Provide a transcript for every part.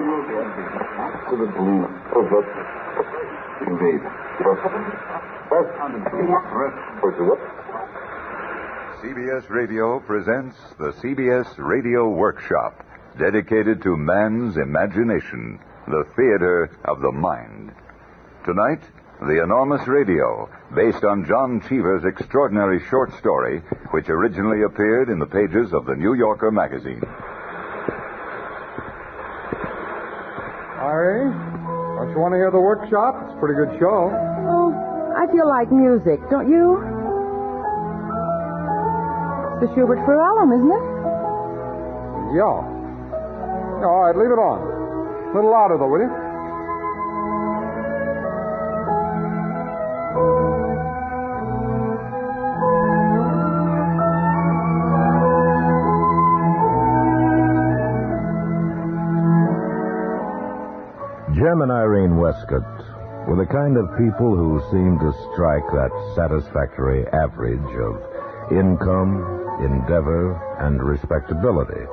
Absolutely perfect. Indeed. CBS Radio presents the CBS Radio Workshop, dedicated to man's imagination, the theater of the mind. Tonight, The Enormous Radio, based on John Cheever's extraordinary short story, which originally appeared in the pages of the New Yorker magazine. Irene, don't you want to hear the workshop? It's a pretty good show. Oh, I feel like music, don't you? The Schubert Ferellum, isn't it? Yeah. All right, leave it on. A little louder, though, will you? Jem and Irene Westcott were the kind of people who seemed to strike that satisfactory average of income, endeavor, and respectability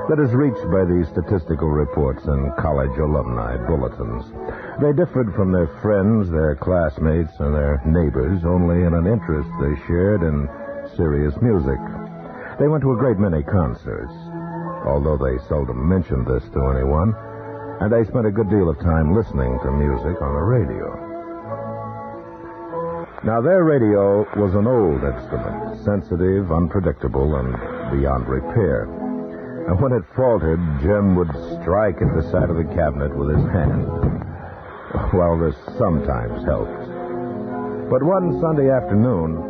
that is reached by these statistical reports and college alumni bulletins. They differed from their friends, their classmates, and their neighbors only in an interest they shared in serious music. They went to a great many concerts, although they seldom mentioned this to anyone, and they spent a good deal of time listening to music on the radio. Now, their radio was an old instrument, sensitive, unpredictable, and beyond repair. And when it faltered, Jem would strike at the side of the cabinet with his hand. Well, this sometimes helped. But one Sunday afternoon...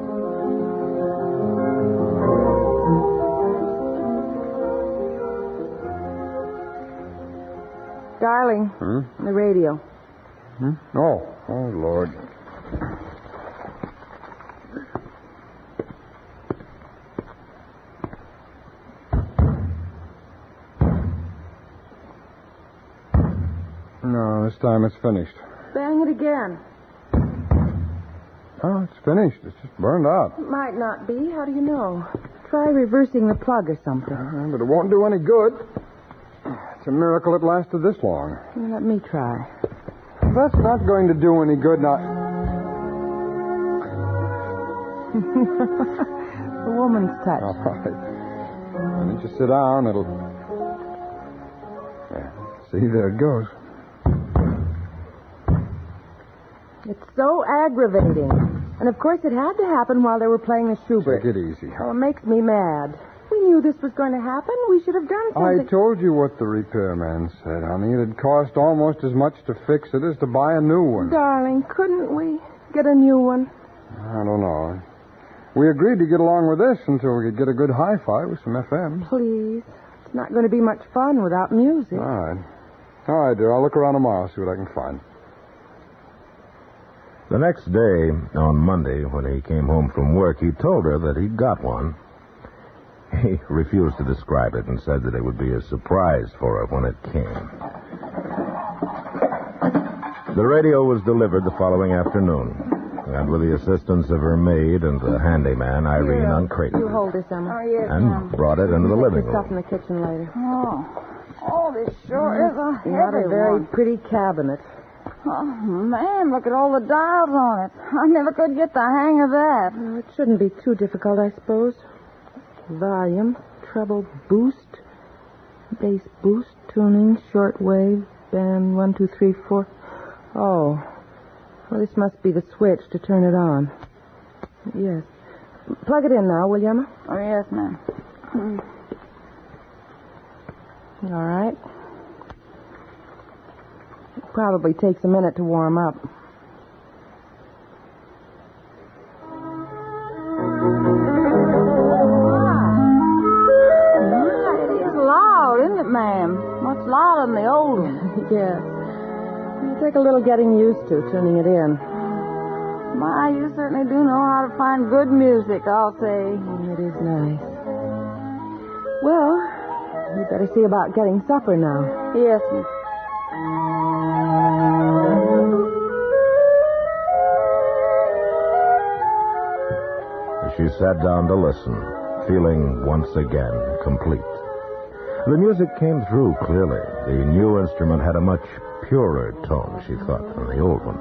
Darling, the radio. Oh, Lord. No, this time it's finished. Bang it again. Oh, it's finished. It's just burned out. It might not be. How do you know? Try reversing the plug or something. But it won't do any good. It's a miracle it lasted this long. Let me try. That's not going to do any good now. The woman's touch. All right. Why don't you sit down? It'll... Yeah. See, there it goes. It's so aggravating. And of course it had to happen while they were playing the Schubert. Take it easy. Oh, it makes me mad. We knew this was going to happen. We should have done something. I told you what the repairman said, honey. It'd cost almost as much to fix it as to buy a new one. Darling, couldn't we get a new one? I don't know. We agreed to get along with this until we could get a good hi-fi with some FM. Please. It's not going to be much fun without music. All right. All right, dear. I'll look around tomorrow, see what I can find. The next day, on Monday, when he came home from work, he told her that he'd got one. He refused to describe it and said that it would be a surprise for her when it came. The radio was delivered the following afternoon, and with the assistance of her maid and the handyman, Irene uncrated You hold this, Emma. Oh, yes, and brought it into the living Put stuff in room. the kitchen later. Oh, this sure is a Not heavy a very one. pretty cabinet. Oh, man, look at all the dials on it. I never could get the hang of that. Well, it shouldn't be too difficult, I suppose. Volume, treble boost, bass boost, tuning, shortwave, band 1, 2, 3, 4. Oh. Well, this must be the switch to turn it on. Yes. Plug it in now, will you, Emma? Oh, yes, ma'am. All right. It probably takes a minute to warm up. It is loud, isn't it, ma'am? Much louder than the old one. Yes. It'll take a little getting used to tuning it in. My, you certainly do know how to find good music, I'll say. It is nice. Well, we better see about getting supper now. Yes, miss. She sat down to listen, feeling once again complete. The music came through clearly. The new instrument had a much purer tone, she thought, than the old one.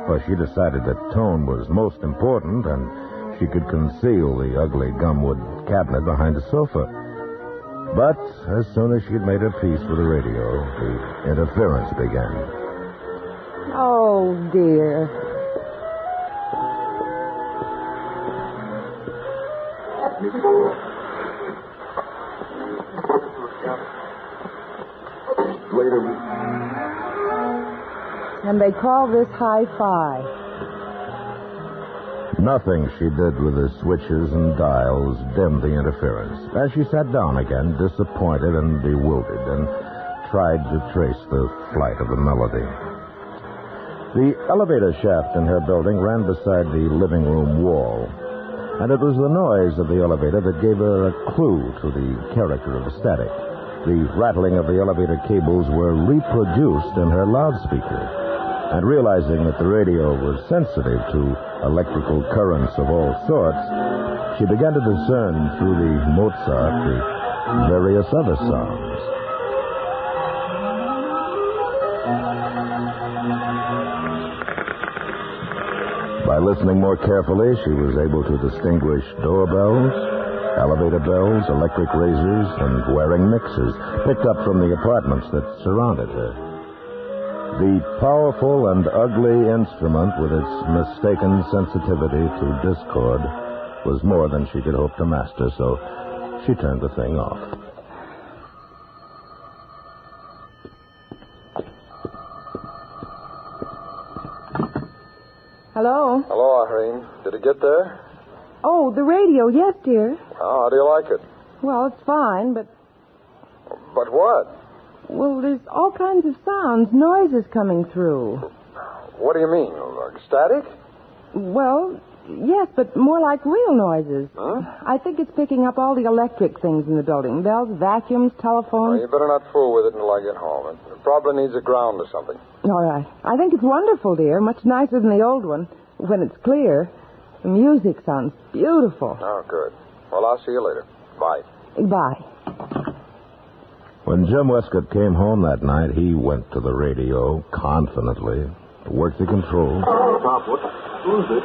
Well, she decided that tone was most important, and she could conceal the ugly gumwood cabinet behind the sofa. But as soon as she'd made her peace with the radio, the interference began. Oh, dear. Later. And they call this hi-fi. Nothing she did with the switches and dials dimmed the interference. As she sat down again, disappointed and bewildered, and tried to trace the flight of the melody. The elevator shaft in her building ran beside the living room wall, and it was the noise of the elevator that gave her a clue to the character of the static. The rattling of the elevator cables were reproduced in her loudspeaker, and realizing that the radio was sensitive to electrical currents of all sorts, she began to discern through the Mozart the various other sounds. By listening more carefully, she was able to distinguish doorbells, elevator bells, electric razors, and wearing mixers picked up from the apartments that surrounded her. The powerful and ugly instrument, with its mistaken sensitivity to discord, was more than she could hope to master, so she turned the thing off. Hello? Hello, Irene. Did it get there? Oh, the radio. Yes, dear. Oh, how do you like it? Well, it's fine, but... But what? Well, there's all kinds of sounds, noises coming through. What do you mean? Like static? Well, yes, but more like real noises. Huh? I think it's picking up all the electric things in the building. Bells, vacuums, Well, telephones. you better not fool with it until I get home. It probably needs a ground or something. All right. I think it's wonderful, dear. Much nicer than the old one. When it's clear. The music sounds beautiful. Oh, good. Well, I'll see you later. Bye. Bye. When Jim Westcott came home that night, he went to the radio confidently, worked the controls. Top, what? Who's it?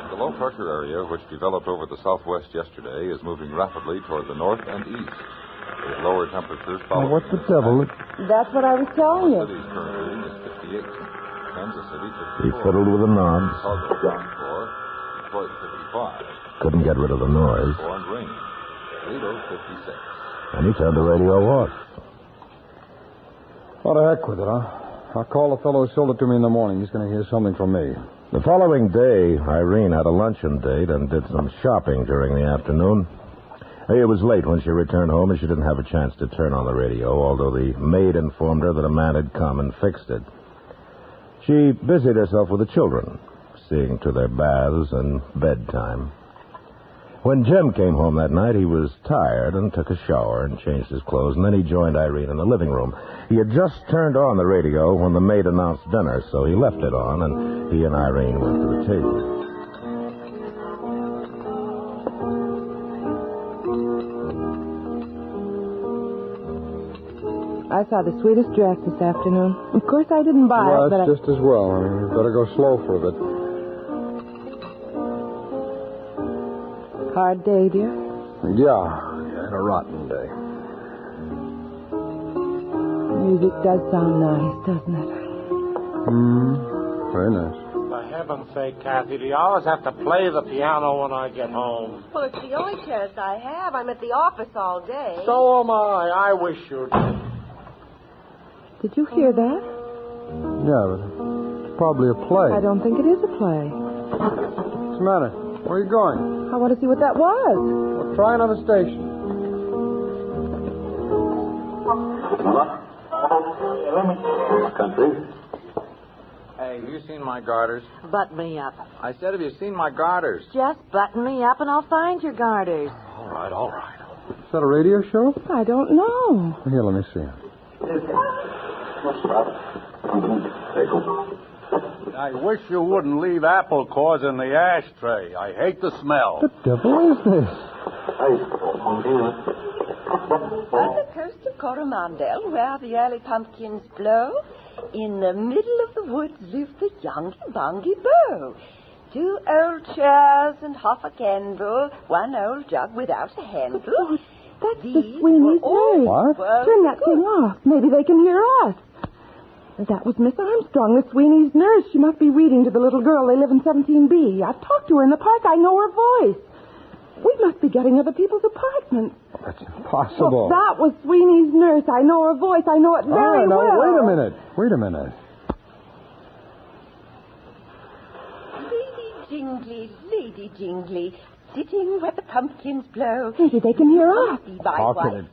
The low-pressure area, which developed over the southwest yesterday, is moving rapidly toward the north and east. With lower temperatures Oh, following. what the devil? That's what I was telling you. City's current reading is 58. Kansas City, 54. He fiddled with the knobs, Chicago, 54. Detroit, 55. couldn't get rid of the noise, And rain. Toledo, 56. and he turned the radio off. What the heck with it, huh? I'll call the fellow who sold it to me in the morning. He's going to hear something from me. The following day, Irene had a luncheon date and did some shopping during the afternoon. It was late when she returned home, and she didn't have a chance to turn on the radio, although the maid informed her that a man had come and fixed it. She busied herself with the children, seeing to their baths and bedtime. When Jim came home that night, he was tired and took a shower and changed his clothes, and then he joined Irene in the living room. He had just turned on the radio when the maid announced dinner, so he left it on, and he and Irene went to the table. I saw the sweetest dress this afternoon. Of course, I didn't buy Well, it, but that's just as well. I mean, you better go slow for a bit. Hard day, dear. Yeah, had a rotten day. Music does sound nice, doesn't it? Very nice. For heaven's sake, Kathy, do you always have to play the piano when I get home? Well, it's the only chance I have. I'm at the office all day. So am I. I wish you did. Did you hear that? Yeah, but it's probably a play. I don't think it is a play. What's the matter? Where are you going? I want to see what that was. Well, try another station. Country. Hey, have you seen my garters? Button me up. I said, have you seen my garters? Just button me up and I'll find your garters. All right, all right. Is that a radio show? I don't know. Here, let me see. I wish you wouldn't leave apple cores in the ashtray. I hate the smell. The devil is this? On the coast of Coromandel, where the early pumpkins blow, in the middle of the woods lives the Yongy-Bongy Beau. 2 old chairs and half a candle, 1 old jug without a handle. Oh, that's the Sweeney's nurse. What? Turn that thing off. Maybe they can hear us. That was Miss Armstrong, the Sweeney's nurse. She must be reading to the little girl. They live in 17B. I've talked to her in the park. I know her voice. We must be getting other people's apartments. That's impossible. Well, that was Sweeney's nurse. I know her voice. I know it very no, well. Wait a minute. Lady Jingly, sitting where the pumpkins blow. Maybe they can hear us. Be my How wife. can it?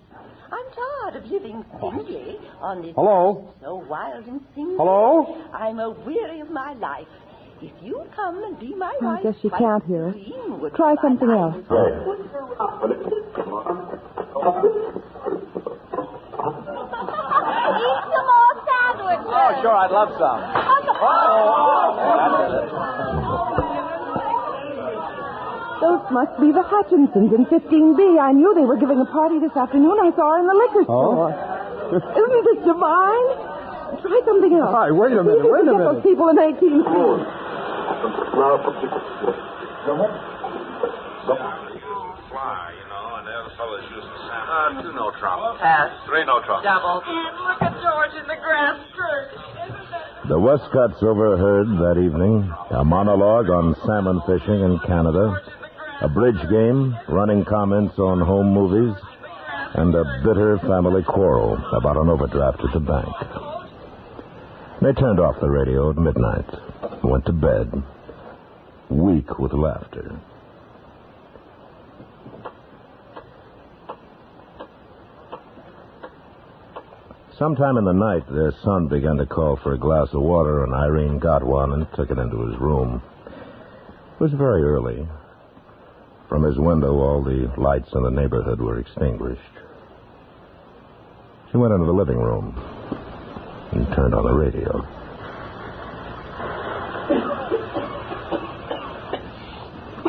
I'm tired of living singly on this Hello? coast so wild and singly. Hello? I'm weary of my life. If you come and be my I wife, guess she quite can't hear us. green would Try be my something life. else. Eat some more sandwiches. Oh, sure, I'd love some. Those must be the Hutchinsons in 15B. I knew they were giving a party this afternoon. I saw her in the liquor store. Isn't this divine? Try something else. Hi, wait a minute, See if we can get those people in 18C. Fly, you know, and the other fellas use the sound. 2 no trouble. Pass. 3 no trouble. Double. And look at George in the grass skirt. The Westcotts overheard that evening a monologue on salmon fishing in Canada, a bridge game, running comments on home movies, and a bitter family quarrel about an overdraft at the bank. They turned off the radio at midnight and went to bed, weak with laughter. Sometime in the night, their son began to call for a glass of water, and Irene got one and took it into his room. It was very early. From his window, all the lights in the neighborhood were extinguished. She went into the living room and turned on the radio.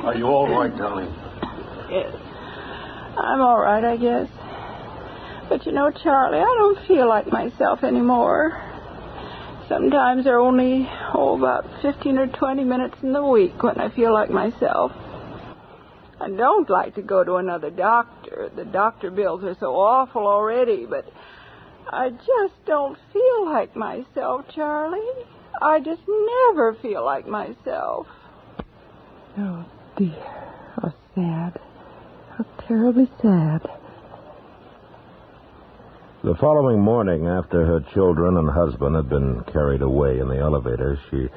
Are you all right, darling? Yes. I'm all right, I guess. But you know, Charlie, I don't feel like myself anymore. Sometimes there are only, about 15 or 20 minutes in the week when I feel like myself. I don't like to go to another doctor. The doctor bills are so awful already, but I just don't feel like myself, Charlie. I just never feel like myself. Oh, dear. How sad. How terribly sad. The following morning, after her children and husband had been carried away in the elevator, she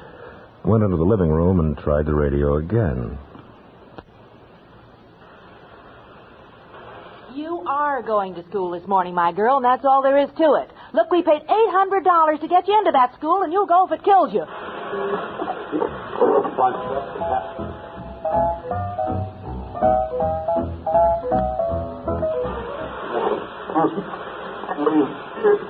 went into the living room and tried the radio again. You are going to school this morning, my girl, and that's all there is to it. Look, we paid $800 to get you into that school, and you'll go if it kills you.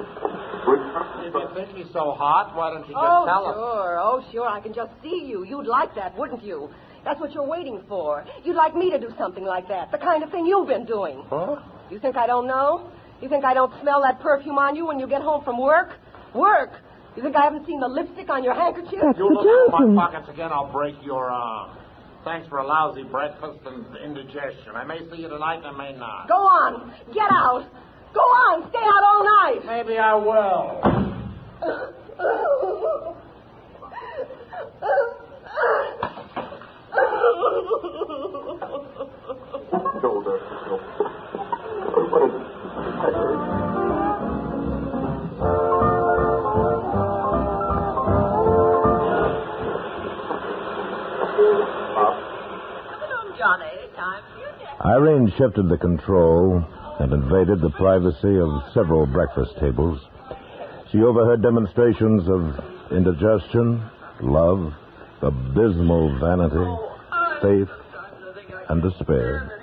If you think he's so hot, why don't you just tell him? Oh, sure. I can just see you. You'd like that, wouldn't you? That's what you're waiting for. You'd like me to do something like that. The kind of thing you've been doing. Huh? You think I don't know? You think I don't smell that perfume on you when you get home from work? Work! You think I haven't seen the lipstick on your handkerchief? That's You the look through Johnsons. my pockets again, I'll break your arm. Thanks for a lousy breakfast and indigestion. I may see you tonight and I may not. Go on. Get out. Go on. Stay out all night. Maybe I will. Johnny, time for your dinner. Irene shifted the control and invaded the privacy of several breakfast tables. She overheard demonstrations of indigestion, love, abysmal vanity, faith, and despair.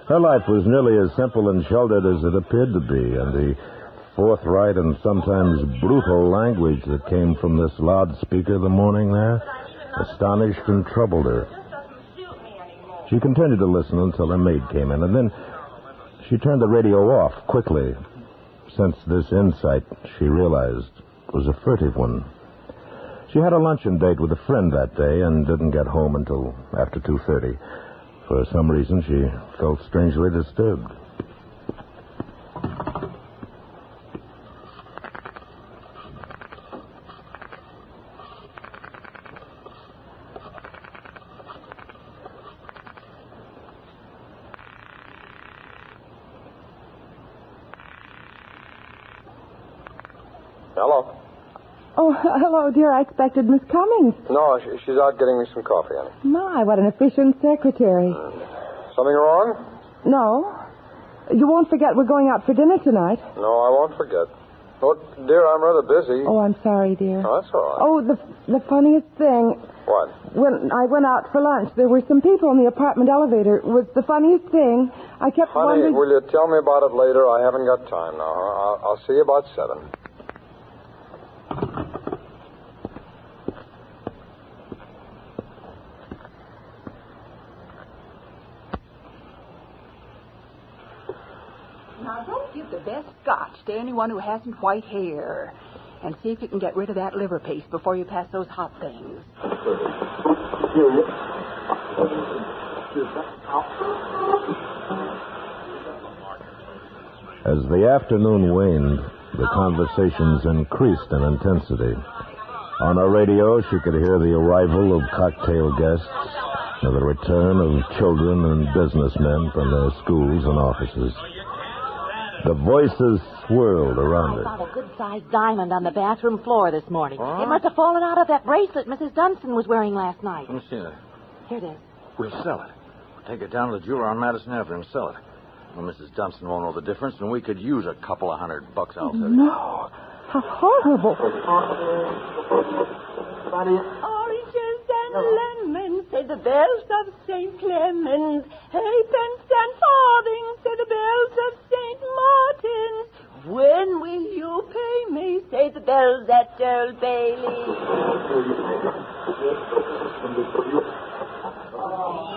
Her life was nearly as simple and sheltered as it appeared to be, and the forthright and sometimes brutal language that came from this loudspeaker the morning there astonished and troubled her. She continued to listen until her maid came in, and then she turned the radio off quickly, since this insight, she realized, was a furtive one. She had a luncheon date with a friend that day and didn't get home until after 2:30. For some reason, she felt strangely disturbed. Hello. Oh, hello, dear. I expected Miss Cummings. No, she's out getting me some coffee, honey. My, what an efficient secretary. Something wrong? No. You won't forget we're going out for dinner tonight. No, I won't forget. Oh, dear, I'm rather busy. Oh, I'm sorry, dear. Oh, that's all right. Oh, the funniest thing. What? When I went out for lunch, there were some people in the apartment elevator. It was the funniest thing. I kept Honey, wondering... will you tell me about it later? I haven't got time now. I'll see you about 7. Now, don't give the best scotch to anyone who hasn't white hair. And see if you can get rid of that liver paste before you pass those hot things. As the afternoon waned, the conversations increased in intensity. On her radio, she could hear the arrival of cocktail guests and the return of children and businessmen from their schools and offices. The voices swirled around her. I found a good-sized diamond on the bathroom floor this morning. It must have fallen out of that bracelet Mrs. Dunstan was wearing last night. Let me see that. Here it is. We'll sell it. We'll take it down to the jeweler on Madison Avenue and sell it. Well, Mrs. Dunstan won't know the difference, and we could use a couple of $100, I'll say. No. How horrible. Oranges and lemons, say the bells of St. Clemens. Halfpence and farthings, say the bells of St. Martin's. When will you pay me, say the bells at Old Bailey.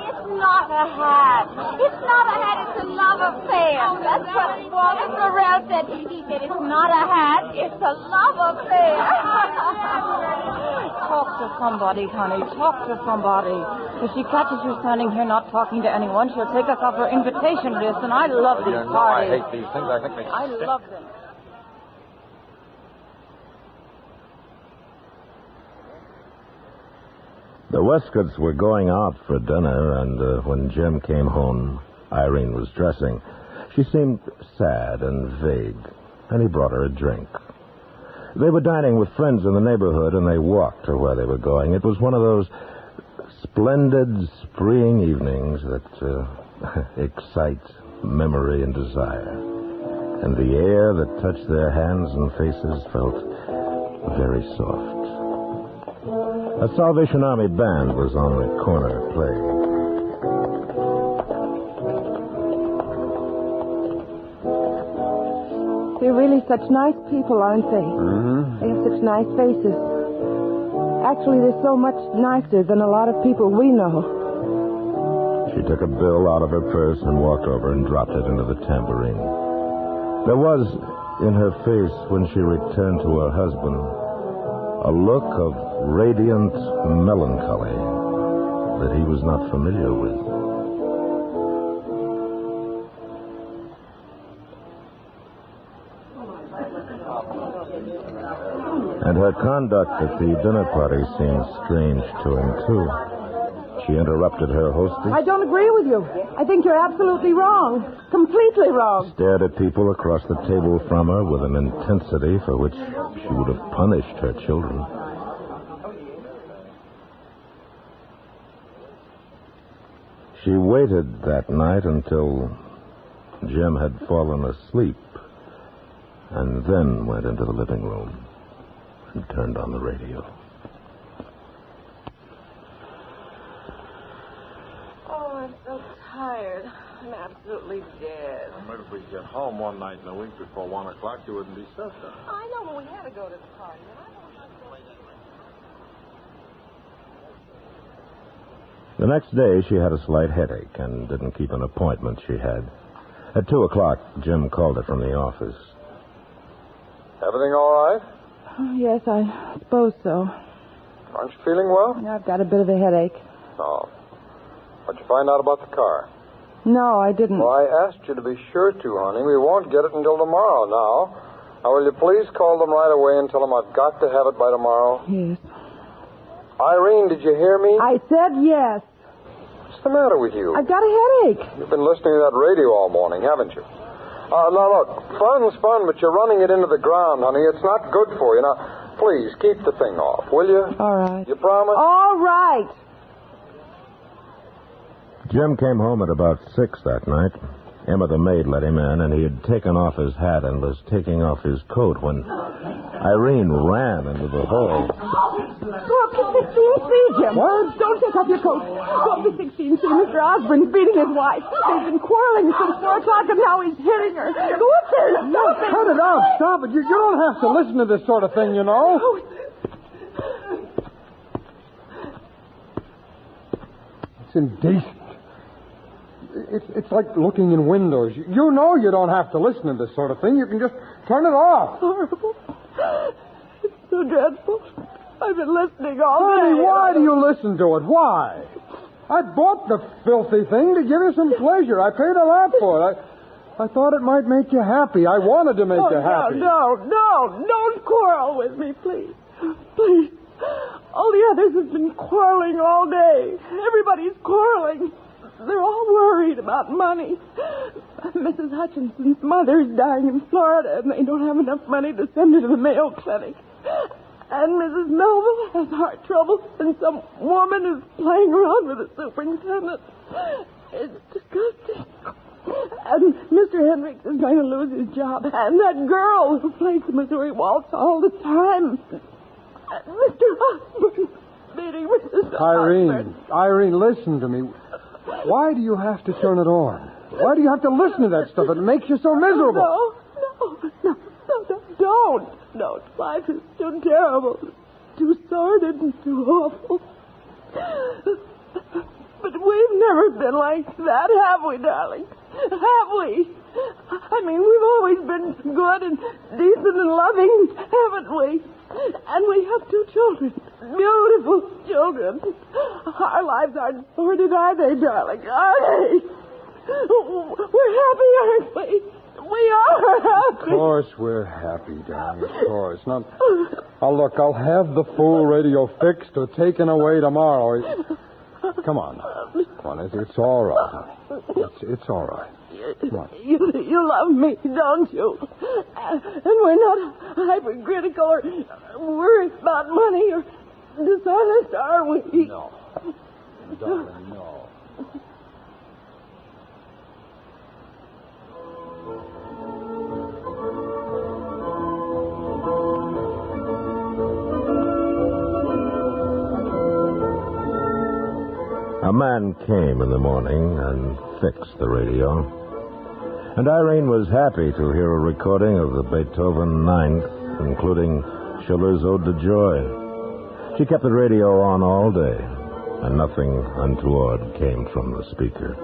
It's not a hat. It's not a hat. It's a love affair. Oh, that's what Walter Burrell said. He said it's not a hat. It's a love affair. Talk to somebody, honey. Talk to somebody. If she catches you standing here not talking to anyone, she'll take us off her invitation list, and I love these parties. I hate these things. I think they I love them. The Westcotts were going out for dinner, and when Jim came home, Irene was dressing. She seemed sad and vague, and he brought her a drink. They were dining with friends in the neighborhood, and they walked to where they were going. It was one of those splendid spring evenings that excite memory and desire. And the air that touched their hands and faces felt very soft. A Salvation Army band was on the corner playing. They're really such nice people, aren't they? Mm-hmm. They have such nice faces. Actually, they're so much nicer than a lot of people we know. She took a bill out of her purse and walked over and dropped it into the tambourine. There was in her face, when she returned to her husband, a look of radiant melancholy that he was not familiar with. And her conduct at the dinner party seemed strange to him, too. She interrupted her hostess, I don't agree with you. I think you're absolutely wrong. Completely wrong. stared at people across the table from her with an intensity for which she would have punished her children. She waited that night until Jim had fallen asleep, and then went into the living room and turned on the radio. Oh, I'm so tired. I I'm absolutely dead. Maybe if we could get home one night in a week before 1 o'clock, you wouldn't be so sad. I know, but we had to go to the party. The next day, she had a slight headache and didn't keep an appointment she had. At 2 o'clock, Jim called her from the office. Everything all right? Oh, yes, I suppose so. Aren't you feeling well? I've got a bit of a headache. No. What'd you find out about the car? No, I didn't. Well, I asked you to be sure to, honey. We won't get it until tomorrow now. Now, will you please call them right away and tell them I've got to have it by tomorrow? Yes. Irene, did you hear me? I said yes. What's the matter with you? I've got a headache. You've been listening to that radio all morning, haven't you? Now, look, fun's fun, but you're running it into the ground, honey. It's not good for you. Now, please, keep the thing off, will you? All right. You promise? All right. Jim came home at about 6 that night. Emma, the maid, let him in, and he had taken off his hat and was taking off his coat when Irene ran into the hall. Go up to 16C, Jim. What? Don't take off your coat. Go up to 16C. Mr. Osborne's beating his wife. They've been quarreling since 4 o'clock, and now he's hitting her. Go up there. No, cut it out. Stop it. You don't have to listen to this sort of thing, you know. It's indecent. It's like looking in windows. You know you don't have to listen to this sort of thing. You can just turn it off. Horrible. It's so dreadful. I've been listening all day. Honey, why do you listen to it? Why? I bought the filthy thing to give you some pleasure. I paid a lot for it. I thought it might make you happy. I wanted to make you happy. No. Don't quarrel with me, please. Please. All the others have been quarreling all day. Everybody's quarreling. They're all worried about money. Mrs. Hutchinson's mother's dying in Florida, and they don't have enough money to send her to the Mayo Clinic. And Mrs. Melville has heart trouble, and some woman is playing around with the superintendent. It's disgusting. And Mr. Hendricks is going to lose his job. And that girl who plays the Missouri Waltz all the time. Mr. Osborne beating Mrs. Osborne. Irene, listen to me. Why do you have to turn it on? Why do you have to listen to that stuff? It makes you so miserable. No, don't. No, life is too terrible, too sordid, and too awful. But we've never been like that, have we, darling? Have we? I mean, we've always been good and decent and loving, haven't we? And we have 2 children. Beautiful children. Our lives aren't sordid, are they, darling? Are they? We're happy, aren't we? We are happy. Of course we're happy, darling. Of course. Now, look, I'll have the fool radio fixed or taken away tomorrow. Come on. It's all right. It's all right. Come on. You love me, don't you? And we're not hypercritical or worried about money or dishonest, are we? No. Darling, no. A man came in the morning and fixed the radio. And Irene was happy to hear a recording of the Beethoven Ninth, including Schiller's Ode to Joy. She kept the radio on all day, and nothing untoward came from the speaker.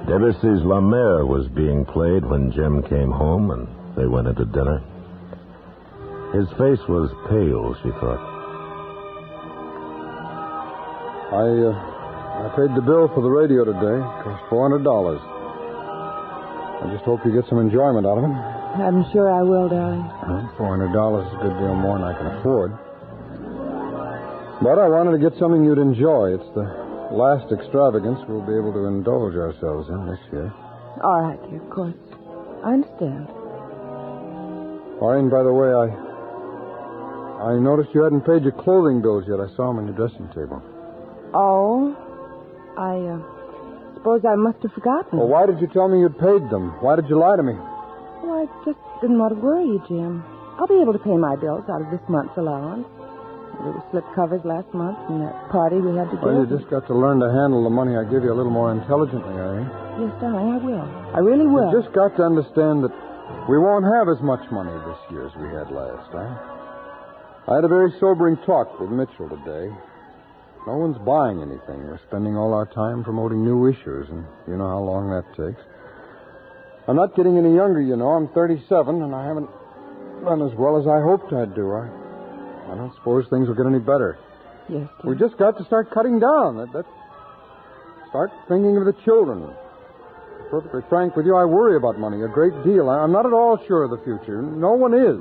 Debussy's La Mer was being played when Jim came home and they went into dinner. His face was pale, she thought. I paid the bill for the radio today. It cost $400. I just hope you get some enjoyment out of it. I'm sure I will, darling. Well, $400 is a good deal more than I can afford. But I wanted to get something you'd enjoy. It's the last extravagance we'll be able to indulge ourselves in this year. All right, dear, of course. I understand. Maureen, by the way, I noticed you hadn't paid your clothing bills yet. I saw them on your dressing table. Oh, suppose I must have forgotten. Well, why did you tell me you'd paid them? Why did you lie to me? Well, I just didn't want to worry you, Jim. I'll be able to pay my bills out of this month's allowance. There were slip covers last month and that party we had to Well, give. you just got to learn to handle the money I give you a little more intelligently, Irene. Yes, darling, I will. I really will. You just got to understand that we won't have as much money this year as we had last, huh? I had a very sobering talk with Mitchell today. No one's buying anything. We're spending all our time promoting new issues, and you know how long that takes. I'm not getting any younger, you know. I'm 37, and I haven't done as well as I hoped I'd do. I don't suppose things will get any better. Yes, dear. We just got to start cutting down. Start thinking of the children. To be perfectly frank with you, I worry about money a great deal. I'm not at all sure of the future. No one is.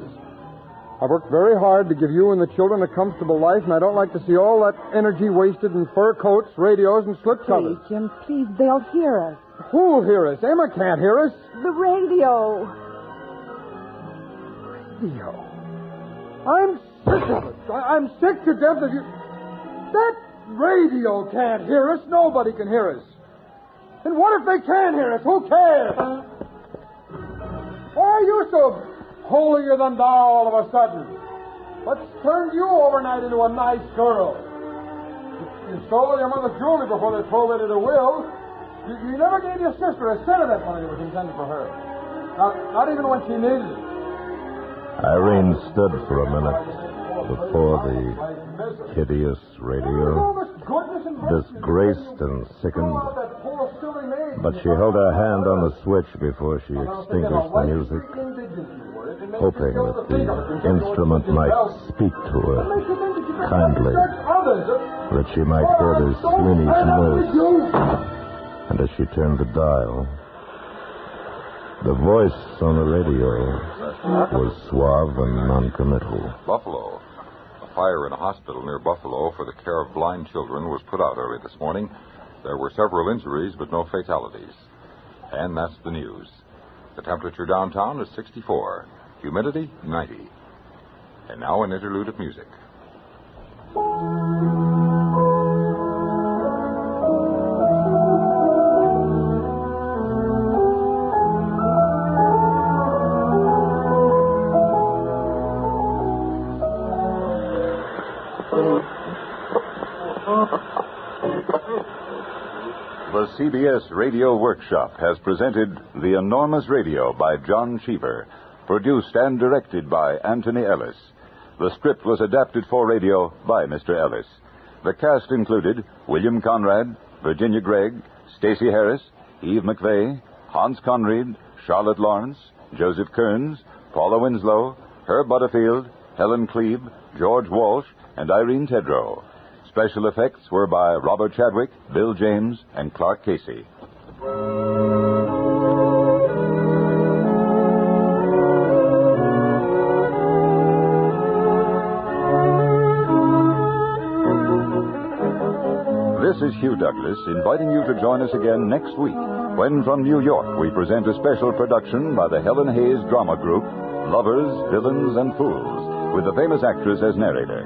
I've worked very hard to give you and the children a comfortable life, and I don't like to see all that energy wasted in fur coats, radios, and slip covers. Please, Jim, please, they'll hear us. Who'll hear us? Emma can't hear us. The radio. Radio. I'm sick of it. I'm sick to death of you. That radio can't hear us. Nobody can hear us. And what if they can hear us? Who cares? Why are you so holier than thou all of a sudden? What's turned you overnight into a nice girl? You stole your mother's jewelry before they probated a will. You never gave your sister a cent of that money that was intended for her. Not even when she needed it. Irene stood for a minute before the hideous radio, disgraced and sickened. But she held her hand on the switch before she extinguished the music, hoping that the instrument might speak to her kindly, that she might hear the Sweeney's notes. And as she turned the dial, the voice on the radio was suave and noncommittal. Buffalo. A fire in a hospital near Buffalo for the care of blind children was put out early this morning. There were several injuries, but no fatalities. And that's the news. The temperature downtown is 64. Humidity, 90. And now an interlude of music. The CBS Radio Workshop has presented The Enormous Radio by John Cheever, produced and directed by Anthony Ellis. The script was adapted for radio by Mr. Ellis. The cast included William Conrad, Virginia Gregg, Stacey Harris, Eve McVeigh, Hans Conried, Charlotte Lawrence, Joseph Kearns, Paula Winslow, Herb Butterfield, Helen Klebe, George Walsh, and Irene Tedrow. Special effects were by Robert Chadwick, Bill James, and Clark Casey. This is Hugh Douglas inviting you to join us again next week when from New York we present a special production by the Helen Hayes Drama Group, Lovers, Villains, and Fools, with the famous actress as narrator.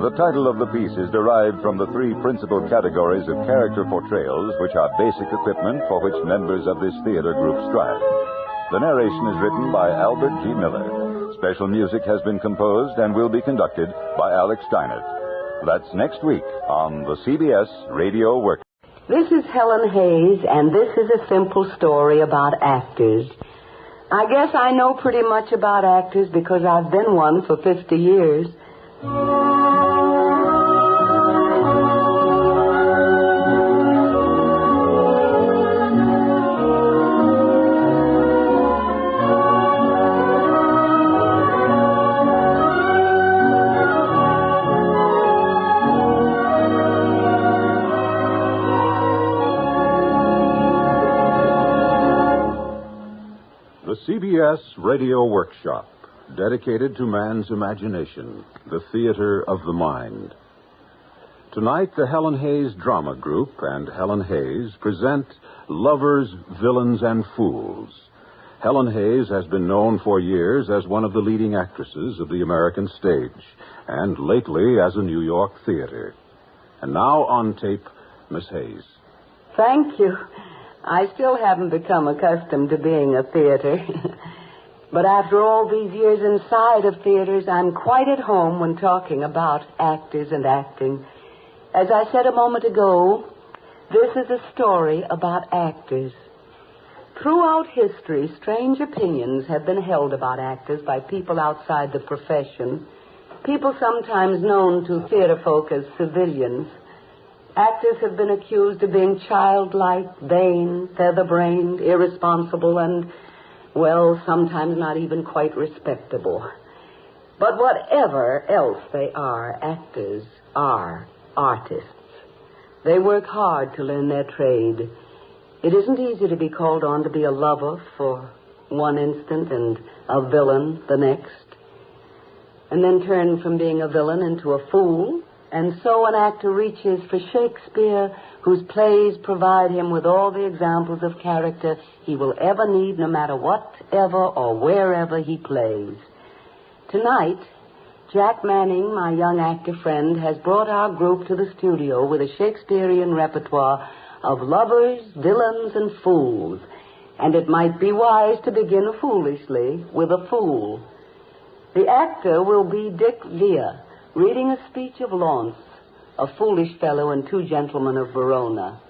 The title of the piece is derived from the three principal categories of character portrayals, which are basic equipment for which members of this theater group strive. The narration is written by Albert G. Miller. Special music has been composed and will be conducted by Alex Steinert. That's next week on the CBS Radio Workshop. This is Helen Hayes, and this is a simple story about actors. I guess I know pretty much about actors because I've been one for 50 years. CBS Radio Workshop, dedicated to man's imagination, the theater of the mind. Tonight, the Helen Hayes Drama Group and Helen Hayes present Lovers, Villains, and Fools. Helen Hayes has been known for years as one of the leading actresses of the American stage, and lately as a New York theater. And now on tape, Miss Hayes. Thank you. I still haven't become accustomed to being a theater. But after all these years inside of theaters, I'm quite at home when talking about actors and acting. As I said a moment ago, this is a story about actors. Throughout history, strange opinions have been held about actors by people outside the profession, people sometimes known to theater folk as civilians. Actors have been accused of being childlike, vain, feather-brained, irresponsible, and, well, sometimes not even quite respectable. But whatever else they are, actors are artists. They work hard to learn their trade. It isn't easy to be called on to be a lover for one instant and a villain the next, and then turn from being a villain into a fool. And so an actor reaches for Shakespeare, whose plays provide him with all the examples of character he will ever need, no matter whatever or wherever he plays. Tonight, Jack Manning, my young actor friend, has brought our group to the studio with a Shakespearean repertoire of lovers, villains, and fools. And it might be wise to begin foolishly with a fool. The actor will be Dick Vere, reading a speech of Launce, a foolish fellow and two gentlemen of Verona.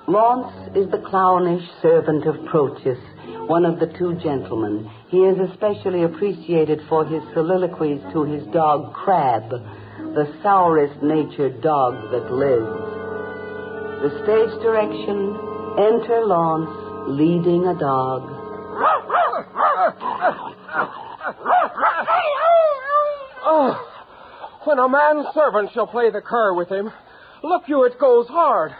Launce is the clownish servant of Proteus, one of the two gentlemen. He is especially appreciated for his soliloquies to his dog Crab, the sourest-natured dog that lives. The stage direction, enter Launce, leading a dog. Oh, when a manservant shall play the cur with him, look you, it goes hard.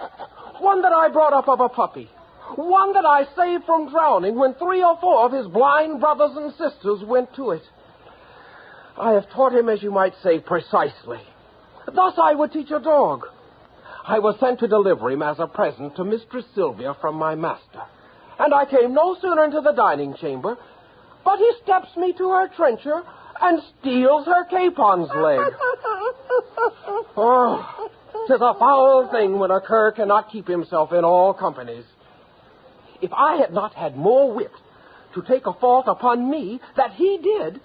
One that I brought up of a puppy. One that I saved from drowning when 3 or 4 of his blind brothers and sisters went to it. I have taught him, as you might say, precisely. Thus I would teach a dog. I was sent to deliver him as a present to Mistress Sylvia from my master. And I came no sooner into the dining chamber, but he steps me to her trencher and steals her capon's leg. Oh, 'tis a foul thing when a cur cannot keep himself in all companies. If I had not had more wit to take a fault upon me that he did,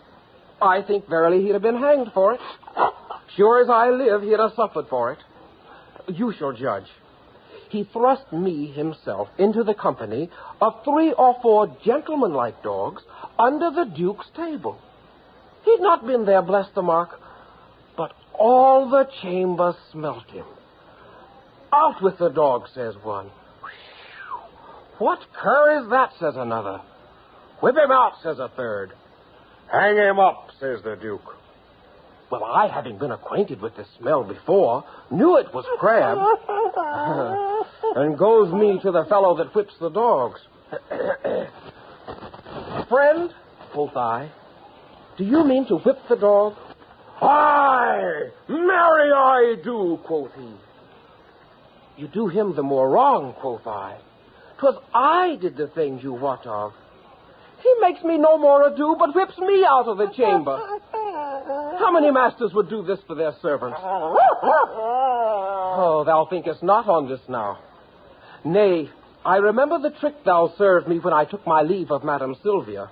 I think verily he'd have been hanged for it. Sure as I live, he'd have suffered for it. You shall judge. He thrust me himself into the company of 3 or 4 gentlemanlike dogs under the Duke's table. He'd not been there, bless the mark, but all the chamber smelt him. Out with the dog, says one. What cur is that, says another. Whip him out, says a third. Hang him up, says the Duke. Well, I, having been acquainted with the smell before, knew it was Crab. And goes me to the fellow that whips the dogs. Friend, quoth I, do you mean to whip the dog? Aye, marry I do, quoth he. You do him the more wrong, quoth I. 'Twas I did the things you wot of. He makes me no more ado, but whips me out of the chamber. How many masters would do this for their servants? Oh, thou thinkest not on this now. Nay, I remember the trick thou served me when I took my leave of Madam Sylvia.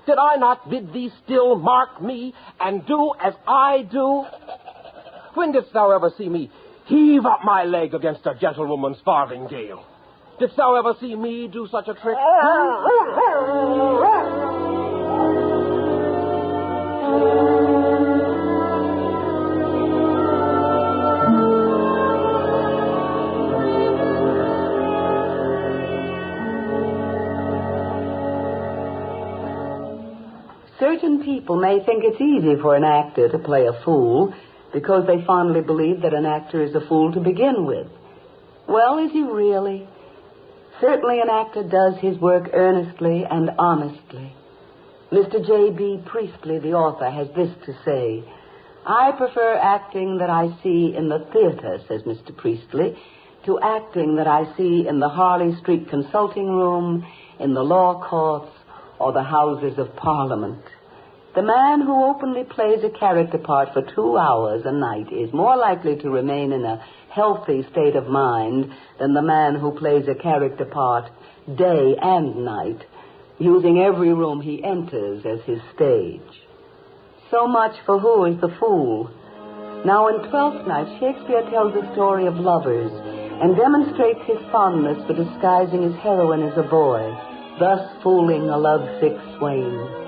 Did I not bid thee still mark me and do as I do? When didst thou ever see me heave up my leg against a gentlewoman's farthingale? Didst thou ever see me do such a trick? Certain people may think it's easy for an actor to play a fool because they fondly believe that an actor is a fool to begin with. Well, is he really? Certainly an actor does his work earnestly and honestly. Mr. J.B. Priestley, the author, has this to say. I prefer acting that I see in the theater, says Mr. Priestley, to acting that I see in the Harley Street consulting room, in the law courts, or the Houses of Parliament. The man who openly plays a character part for 2 hours a night is more likely to remain in a healthy state of mind than the man who plays a character part day and night, using every room he enters as his stage. So much for Who is the Fool. Now, in Twelfth Night, Shakespeare tells the story of lovers and demonstrates his fondness for disguising his heroine as a boy, thus fooling a lovesick swain.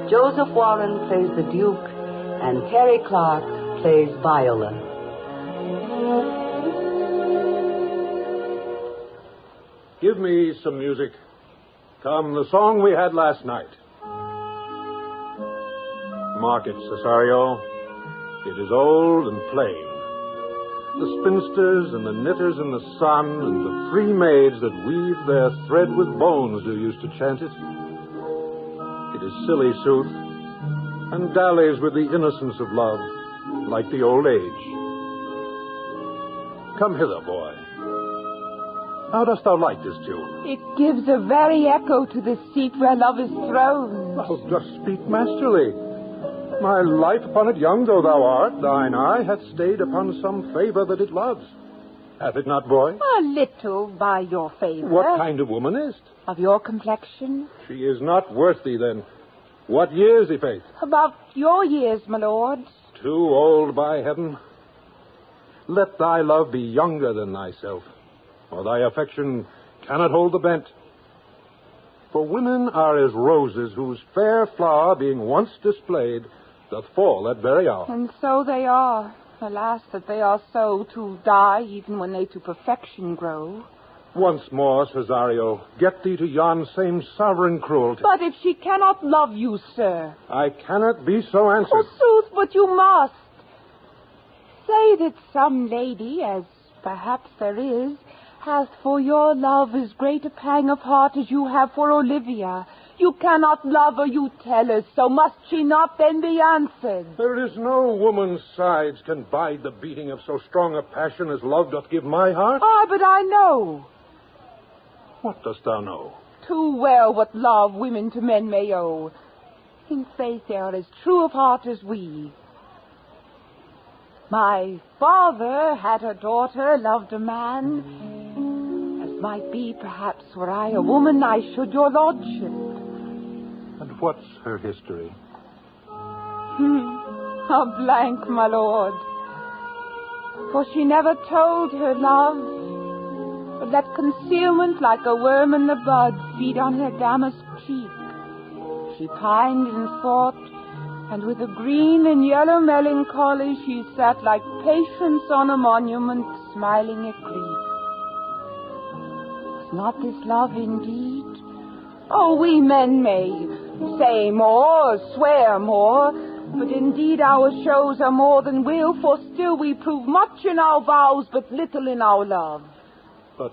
Joseph Warren plays the Duke, and Terry Clark plays Viola. Give me some music. Come, the song we had last night. Mark it, Cesario. It is old and plain. The spinsters and the knitters in the sun and the free maids that weave their thread with bones do used to chant it. It is silly sooth, and dallies with the innocence of love, like the old age. Come hither, boy. How dost thou like this tune? It gives a very echo to the seat where love is throned. Thou dost speak masterly. My life upon it, young though thou art, thine eye hath stayed upon some favor that it loves. Hath it not, boy? A little by your favor. What kind of woman is't? Of your complexion. She is not worth thee, then. What years, i' faith? About your years, my lord. Too old, by heaven. Let thy love be younger than thyself, or thy affection cannot hold the bent. For women are as roses whose fair flower, being once displayed, doth fall that very hour. And so they are. Alas, that they are so to die even when they to perfection grow. Once more, Cesario, get thee to yon same sovereign cruelty. But if she cannot love you, sir. I cannot be so answered. Oh, sooth, but you must. Say that some lady, as perhaps there is, hath for your love as great a pang of heart as you have for Olivia. You cannot love her, you tell her, so must she not then be answered? There is no woman's sides can bide the beating of so strong a passion as love doth give my heart. Ah, but I know. What dost thou know? Too well what love women to men may owe. In faith they are as true of heart as we. My father had a daughter, loved a man. As might be, perhaps, were I a woman, I should, your lordship. And what's her history? A blank, my lord. For she never told her love, but let concealment like a worm in the bud feed on her damask cheek. She pined in thought, and with a green and yellow melancholy she sat like Patience on a monument, smiling at grief. Was not this love indeed? Oh, we men may say more, swear more, but indeed our shows are more than will, for still we prove much in our vows, but little in our love. But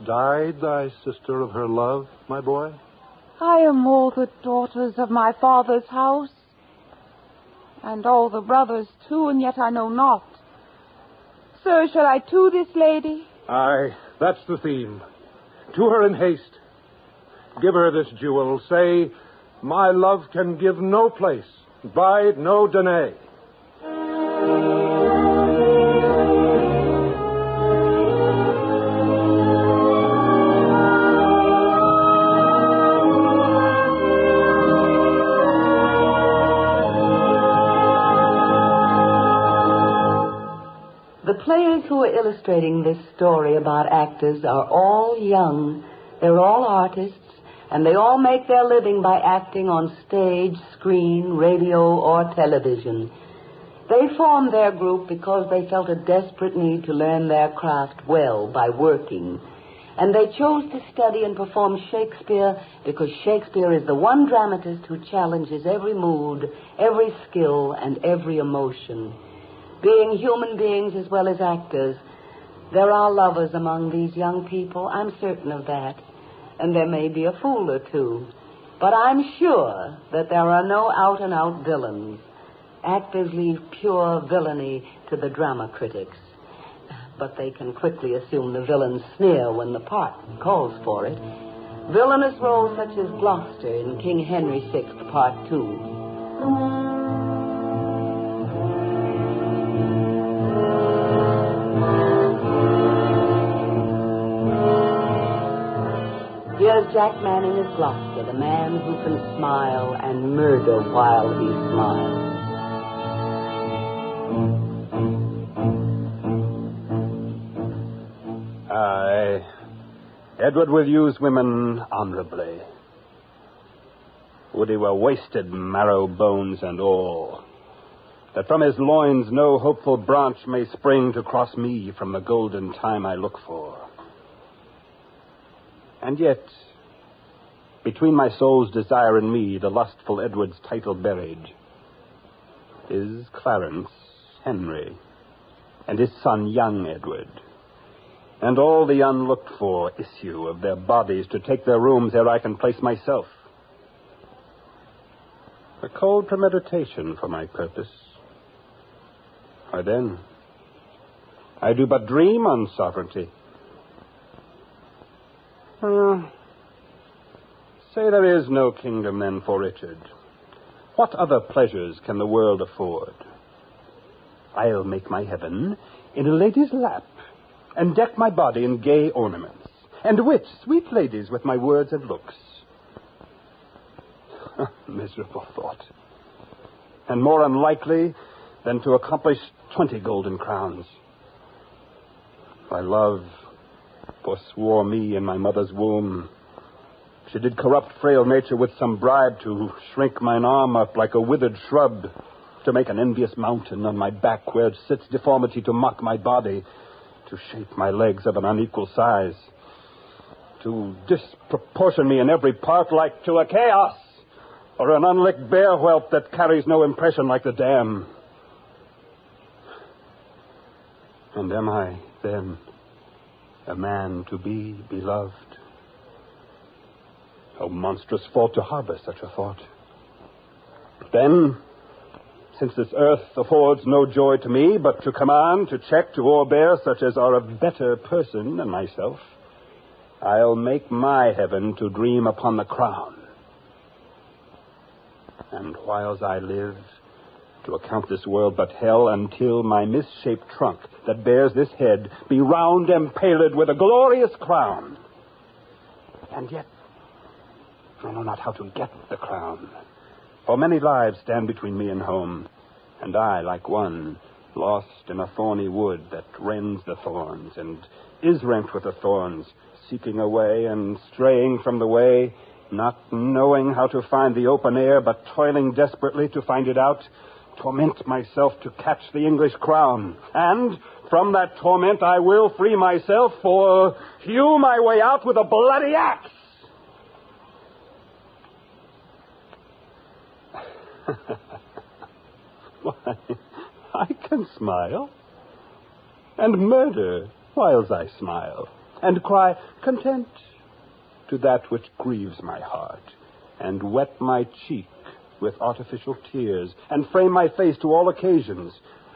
died thy sister of her love, my boy? I am all the daughters of my father's house, and all the brothers too, and yet I know not. Sir, shall I to this lady? Aye, that's the theme. To her in haste. Give her this jewel. Say, my love can give no place, bide no denay. The players who are illustrating this story about actors are all young. They're all artists, and they all make their living by acting on stage, screen, radio, or television. They formed their group because they felt a desperate need to learn their craft well by working. And they chose to study and perform Shakespeare because Shakespeare is the one dramatist who challenges every mood, every skill, and every emotion. Being human beings as well as actors, there are lovers among these young people, I'm certain of that. And there may be a fool or two. But I'm sure that there are no out-and-out villains. Actors leave pure villainy to the drama critics. But they can quickly assume the villain's sneer when the part calls for it. Villainous roles such as Gloucester in King Henry VI, Part 2. Here's Jack Manning as Gloucester, the man who can smile and murder while he smiles. Aye. Edward will use women honorably. Would he were wasted, marrow, bones, and all, that from his loins no hopeful branch may spring to cross me from the golden time I look for. And yet, between my soul's desire and me, the lustful Edward's title buried, is Clarence Henry, and his son, young Edward, and all the unlooked-for issue of their bodies to take their rooms ere I can place myself. A cold premeditation for my purpose. Why then, I do but dream on sovereignty. Say there is no kingdom then for Richard. What other pleasures can the world afford? I'll make my heaven in a lady's lap, and deck my body in gay ornaments, and wit sweet ladies with my words and looks. Miserable thought. And more unlikely than to accomplish 20 golden crowns. My love forswore me in my mother's womb. She did corrupt frail nature with some bribe to shrink mine arm up like a withered shrub, to make an envious mountain on my back where sits deformity to mock my body, to shape my legs of an unequal size, to disproportion me in every part like to a chaos, or an unlicked bear whelp that carries no impression like the dam. And am I, then, a man to be beloved? Oh, monstrous fault to harbor such a thought. Then, since this earth affords no joy to me, but to command, to check, to o'erbear such as are a better person than myself, I'll make my heaven to dream upon the crown. And whiles I live, to account this world but hell, until my misshaped trunk that bears this head be round empaled with a glorious crown. And yet, I know not how to get the crown, for many lives stand between me and home, and I, like one, lost in a thorny wood that rends the thorns, and is rent with the thorns, seeking a way and straying from the way, not knowing how to find the open air, but toiling desperately to find it out, torment myself to catch the English crown. And from that torment I will free myself, for hew my way out with a bloody axe. Why, I can smile, and murder whiles I smile, and cry content to that which grieves my heart, and wet my cheek with artificial tears, and frame my face to all occasions.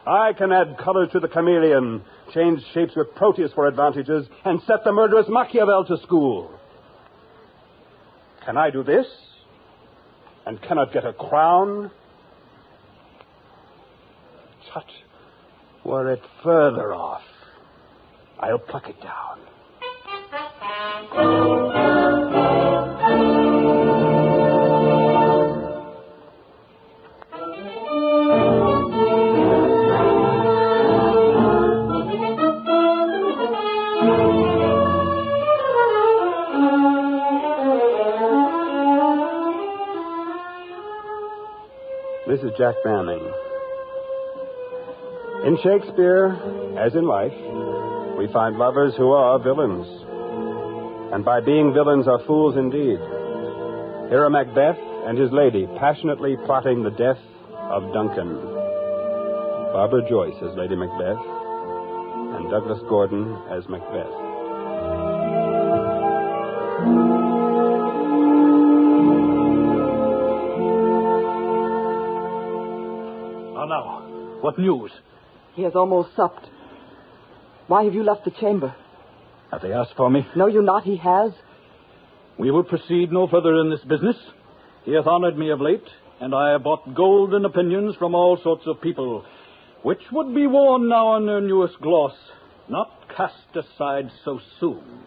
I can add color to the chameleon, change shapes with Proteus for advantages, and set the murderous Machiavel to school. Can I do this, and cannot get a crown? Tut, were it further off, I'll pluck it down. This is Jack Manning. In Shakespeare, as in life, we find lovers who are villains, and by being villains are fools indeed. Here are Macbeth and his lady passionately plotting the death of Duncan. Barbara Joyce as Lady Macbeth, and Douglas Gordon as Macbeth. Now, what news? He has almost supped. Why have you left the chamber? Have they asked for me? Know you not he has? We will proceed no further in this business. He hath honored me of late, and I have bought golden opinions from all sorts of people, which would be worn now on their newest gloss, not cast aside so soon.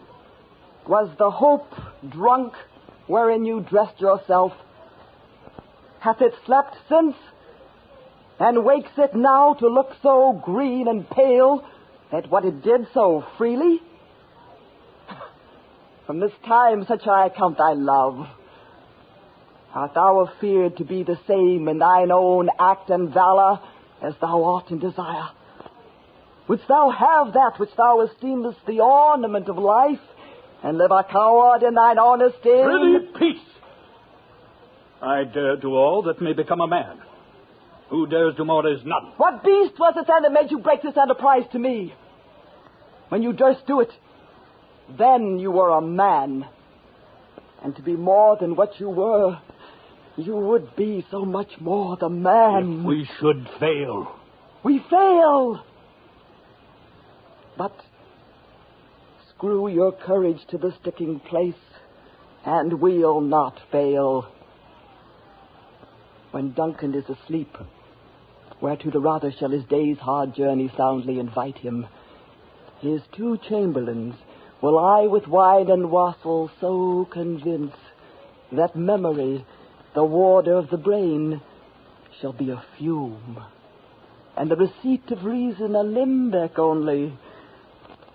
Was the hope drunk wherein you dressed yourself? Hath it slept since? And wakes it now to look so green and pale that what it did so freely? From this time such I account thy love. Art thou afeared to be the same in thine own act and valor as thou art in desire? Wouldst thou have that which thou esteemest the ornament of life, and live a coward in thine honest inn? Prithee, peace! I dare do all that may become a man. Who dares do more is none. What beast was it then that made you break this enterprise to me? When you durst do it, then you were a man. And to be more than what you were, you would be so much more the man. If we should fail. We fail. But screw your courage to the sticking place, and we'll not fail. When Duncan is asleep, whereto the rather shall his day's hard journey soundly invite him, his 2 chamberlains will I with wine and wassail so convince that memory, the warder of the brain, shall be a fume, and the receipt of reason a limbeck only,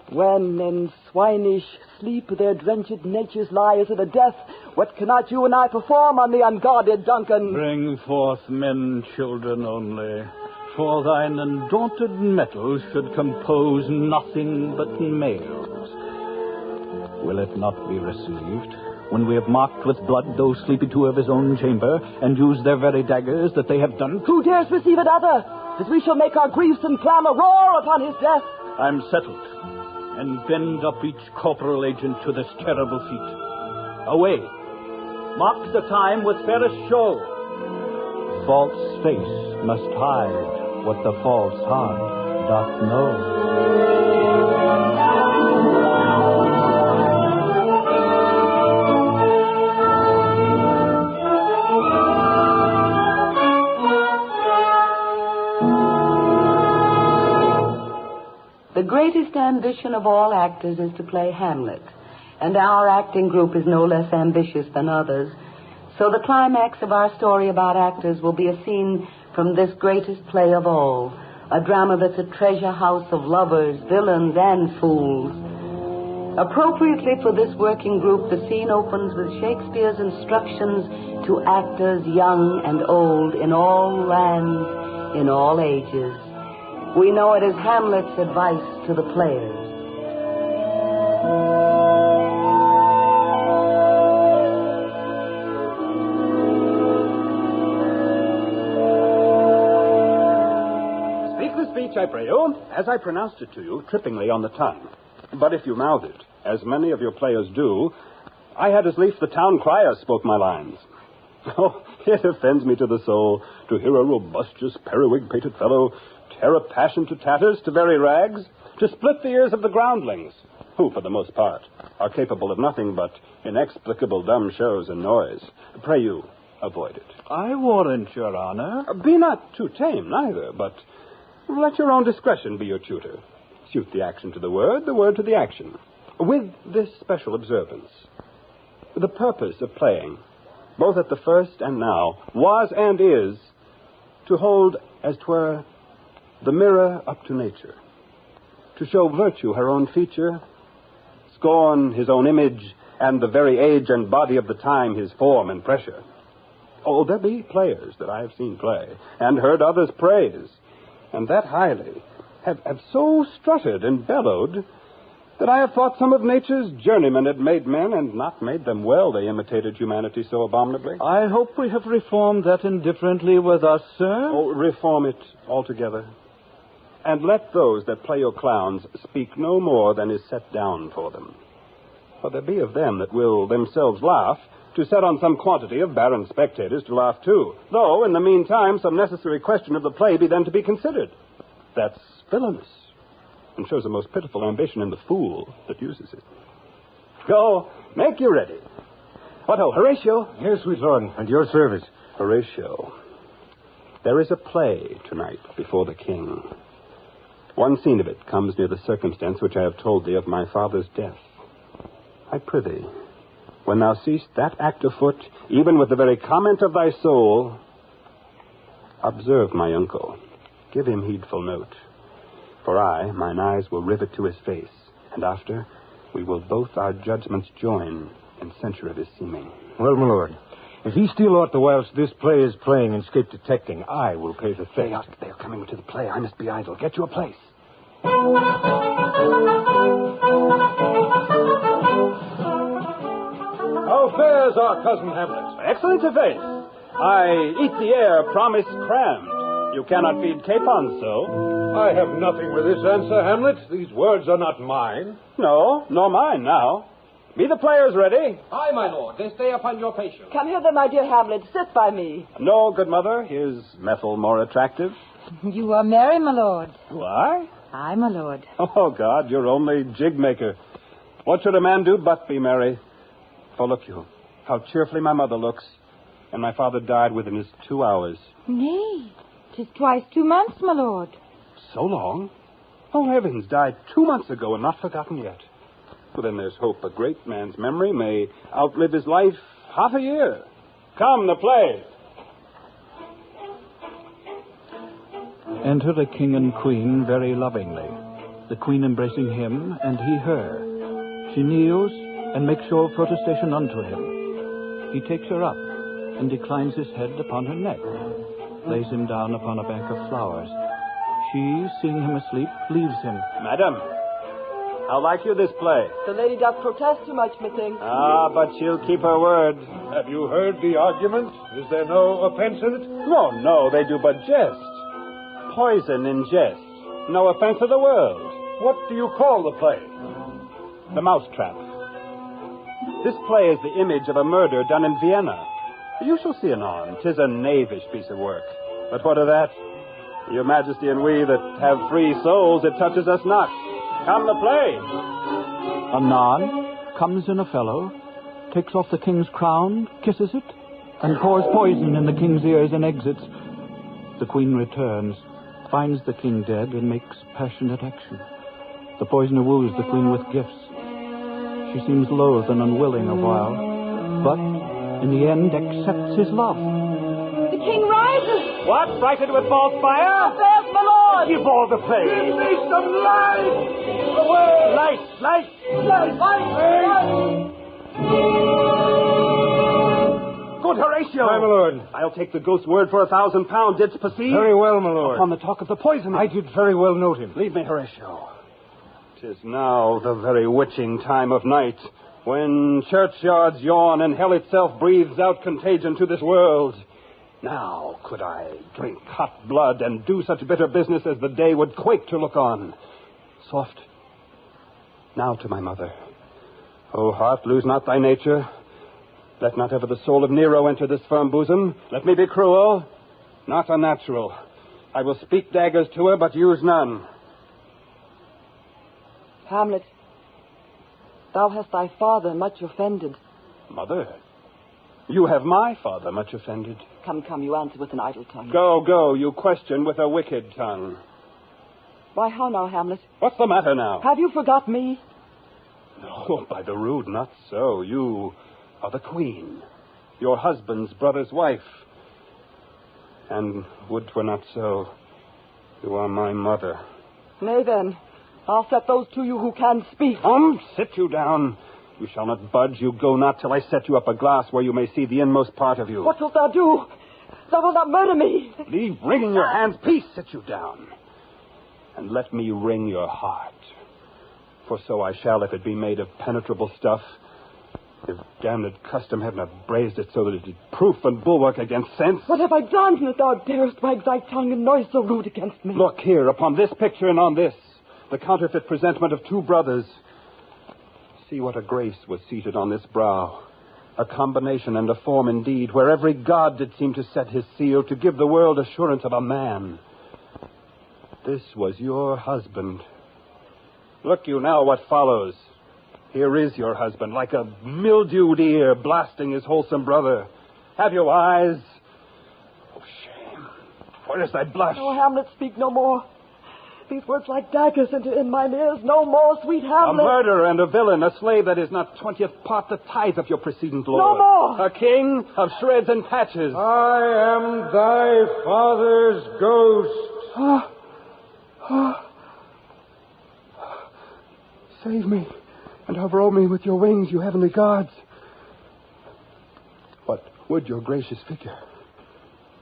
when in swinish sleep their drenched natures lie as in a death. What cannot you and I perform on the unguarded Duncan? Bring forth men, children only, for thine undaunted mettle should compose nothing but males. Will it not be received when we have marked with blood those sleepy 2 of his own chamber, and used their very daggers that they have done? Who dares receive it other, as we shall make our griefs and clamor roar upon his death? I'm settled, and bend up each corporal agent to this terrible feat. Away! Mark the time with fairest show. False face must hide what the false heart doth know. The greatest ambition of all actors is to play Hamlet, and our acting group is no less ambitious than others. So the climax of our story about actors will be a scene from this greatest play of all, a drama that's a treasure house of lovers, villains, and fools. Appropriately for this working group, the scene opens with Shakespeare's instructions to actors young and old in all lands, in all ages. We know it as Hamlet's advice to the players. Speak the speech, I pray you, as I pronounced it to you, trippingly on the tongue. But if you mouth it, as many of your players do, I had as lief the town crier spoke my lines. Oh, it offends me to the soul to hear a robustious, periwig-pated fellow tear a passion to tatters, to very rags, to split the ears of the groundlings, who, for the most part, are capable of nothing but inexplicable dumb shows and noise. Pray you, avoid it. I warrant, Your Honor. Be not too tame, neither, but let your own discretion be your tutor. Suit the action to the word to the action. With this special observance. The purpose of playing, both at the first and now, was and is to hold, as 'twere, the mirror up to nature, to show virtue her own feature, scorn his own image, and the very age and body of the time his form and pressure. Oh, there be players that I have seen play, and heard others praise, and that highly, have so strutted and bellowed, that I have thought some of nature's journeymen had made men, and not made them well, they imitated humanity so abominably. I hope we have reformed that indifferently with us, sir. Oh, reform it altogether. And let those that play your clowns speak no more than is set down for them. For there be of them that will themselves laugh, to set on some quantity of barren spectators to laugh too, though, in the meantime, some necessary question of the play be then to be considered. That's villainous, and shows a most pitiful ambition in the fool that uses it. Go, make you ready. What ho, Horatio? Yes, sweet lord, and your service. Horatio, there is a play tonight before the king. One scene of it comes near the circumstance which I have told thee of my father's death. I prithee, when thou seest that act afoot, even with the very comment of thy soul, observe my uncle, give him heedful note. For mine eyes will rivet to his face, and after, we will both our judgments join in censure of his seeming. Well, my lord, if he steal aught the whilst this play is playing and escape detecting, I will pay the fee. They are coming to the play. I must be idle. Get you a place. How fares our cousin Hamlet? Excellent to face. I eat the air promised crammed. You cannot feed capons so. I have nothing with this answer, Hamlet. These words are not mine. No, nor mine now. Be the players ready? Aye, my lord. They stay upon your patience. Come hither, my dear Hamlet. Sit by me. No, good mother. Here's Methel more attractive. You are merry, my lord. Who, I? Aye, my lord. Oh, God, you're only jig maker. What should a man do but be merry? For look you, how cheerfully my mother looks. And my father died within his 2 hours. Nay, 'tis twice 2 months, my lord. So long? Oh, heavens, died 2 months ago and not forgotten yet. Well, then there's hope. A great man's memory may outlive his life half a year. Come, the play. Enter the king and queen very lovingly, the queen embracing him and he her. She kneels and makes show of protestation unto him. He takes her up and declines his head upon her neck, lays him down upon a bank of flowers. She, seeing him asleep, leaves him. Madam, how like you this play? The lady doth protest too much, methinks. Ah, but she'll keep her word. Have you heard the argument? Is there no offense in it? No, they do but jest. Poison in jest. No offense of the world. What do you call the play? The Mousetrap. This play is the image of a murder done in Vienna. You shall see anon. 'Tis a knavish piece of work. But what of that? Your Majesty and we that have free souls, it touches us not. Come the play. Anon comes in a fellow, takes off the king's crown, kisses it, and pours poison in the king's ears and exits. The queen returns, finds the king dead, and makes passionate action. The poisoner woos the queen with gifts. She seems loath and unwilling a while, but in the end accepts his love. The king rises. What? Frighted with false fire? There's my lord. Give all the play. Give me some light! Away! Light! Good Horatio! Aye, my lord. I'll take the ghost's word for £1,000. Didst perceive? Very well, my lord. Upon the talk of the poison. I did very well note him. Leave me, Horatio. 'Tis now the very witching time of night, when churchyards yawn and hell itself breathes out contagion to this world. Now could I drink hot blood and do such bitter business as the day would quake to look on. Soft. Now to my mother. O heart, lose not thy nature. Let not ever the soul of Nero enter this firm bosom. Let me be cruel, not unnatural. I will speak daggers to her, but use none. Hamlet, thou hast thy father much offended. Mother, you have my father much offended. Come, you answer with an idle tongue. Go, you question with a wicked tongue. Why, how now, Hamlet? What's the matter now? Have you forgot me? No, by the rood, not so. You are the queen, your husband's brother's wife. And would 'twere not so, you are my mother. Nay, then, I'll set those to you who can speak. Sit you down. You shall not budge. You go not till I set you up a glass where you may see the inmost part of you. What wilt thou do? Thou wilt not murder me. Leave wringing your hands. Peace, sit you down. And let me wring your heart. For so I shall if it be made of penetrable stuff. If damned custom had not brazed it so that it is proof and bulwark against sense. What have I done that thou darest wag thy tongue and noise so rude against me? Look here, upon this picture and on this, the counterfeit presentment of 2 brothers. See what a grace was seated on this brow. A combination and a form indeed, where every god did seem to set his seal to give the world assurance of a man. This was your husband. Look you now what follows. Here is your husband, like a mildewed ear blasting his wholesome brother. Have you eyes? Where is thy blush? Oh, Hamlet, speak no more. These words like daggers in mine ears. No more, sweet Hamlet. A murderer and a villain, a slave that is not 20th part the tithe of your precedent lord. No more. A king of shreds and patches. I am thy father's ghost. Save me, and overrow me with your wings, you heavenly gods. What would your gracious figure?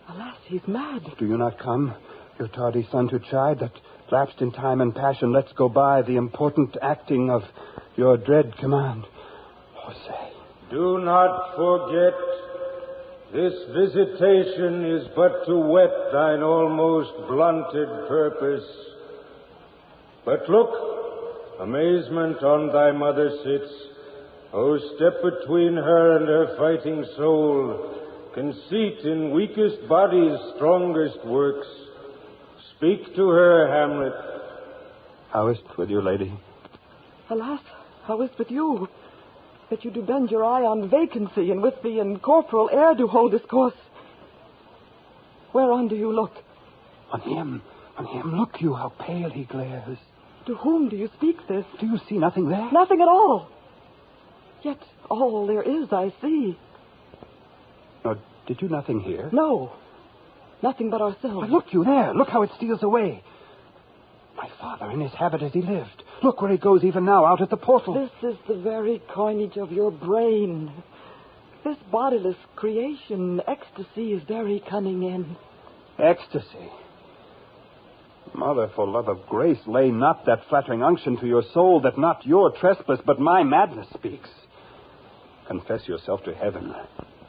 Alas, he's mad. Do you not come, your tardy son to chide that, lapsed in time and passion, lets go by the important acting of your dread command? Jose. Do not forget, this visitation is but to whet thine almost blunted purpose. But look, amazement on thy mother sits. Oh, step between her and her fighting soul. Conceit in weakest body's strongest works. Speak to her, Hamlet. How is't with you, lady? Alas, how is't with you? That you do bend your eye on vacancy, and with the incorporeal air do hold discourse. Whereon do you look? On him. Look you, how pale he glares. To whom do you speak this? Do you see nothing there? Nothing at all. Yet all there is I see. No, did you nothing hear? No. Nothing but ourselves. But look you there. Look how it steals away. My father in his habit as he lived. Look where he goes even now, out at the portal. This is the very coinage of your brain. This bodiless creation, ecstasy is very cunning in. Ecstasy. Mother, for love of grace, lay not that flattering unction to your soul that not your trespass but my madness speaks. Confess yourself to heaven.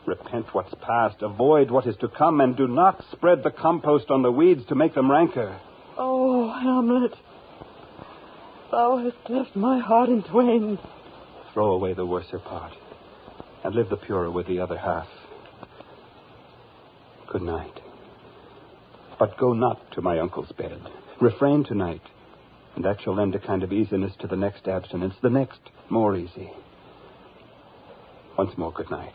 Repent what's past, avoid what is to come, and do not spread the compost on the weeds to make them ranker. Oh, Hamlet, thou hast cleft my heart in twain. Throw away the worser part, and live the purer with the other half. Good night. But go not to my uncle's bed. Refrain tonight, and that shall lend a kind of easiness to the next abstinence, the next more easy. Once more, good night.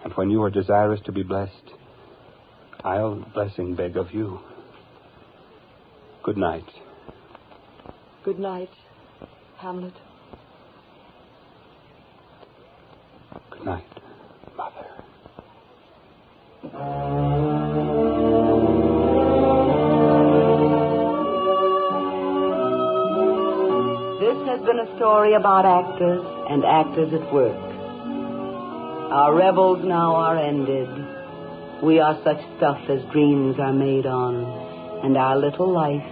And when you are desirous to be blessed, I'll blessing beg of you. Good night. Good night, Hamlet. Good night, Mother. This has been a story about actors and actors at work. Our revels now are ended. We are such stuff as dreams are made on, and our little life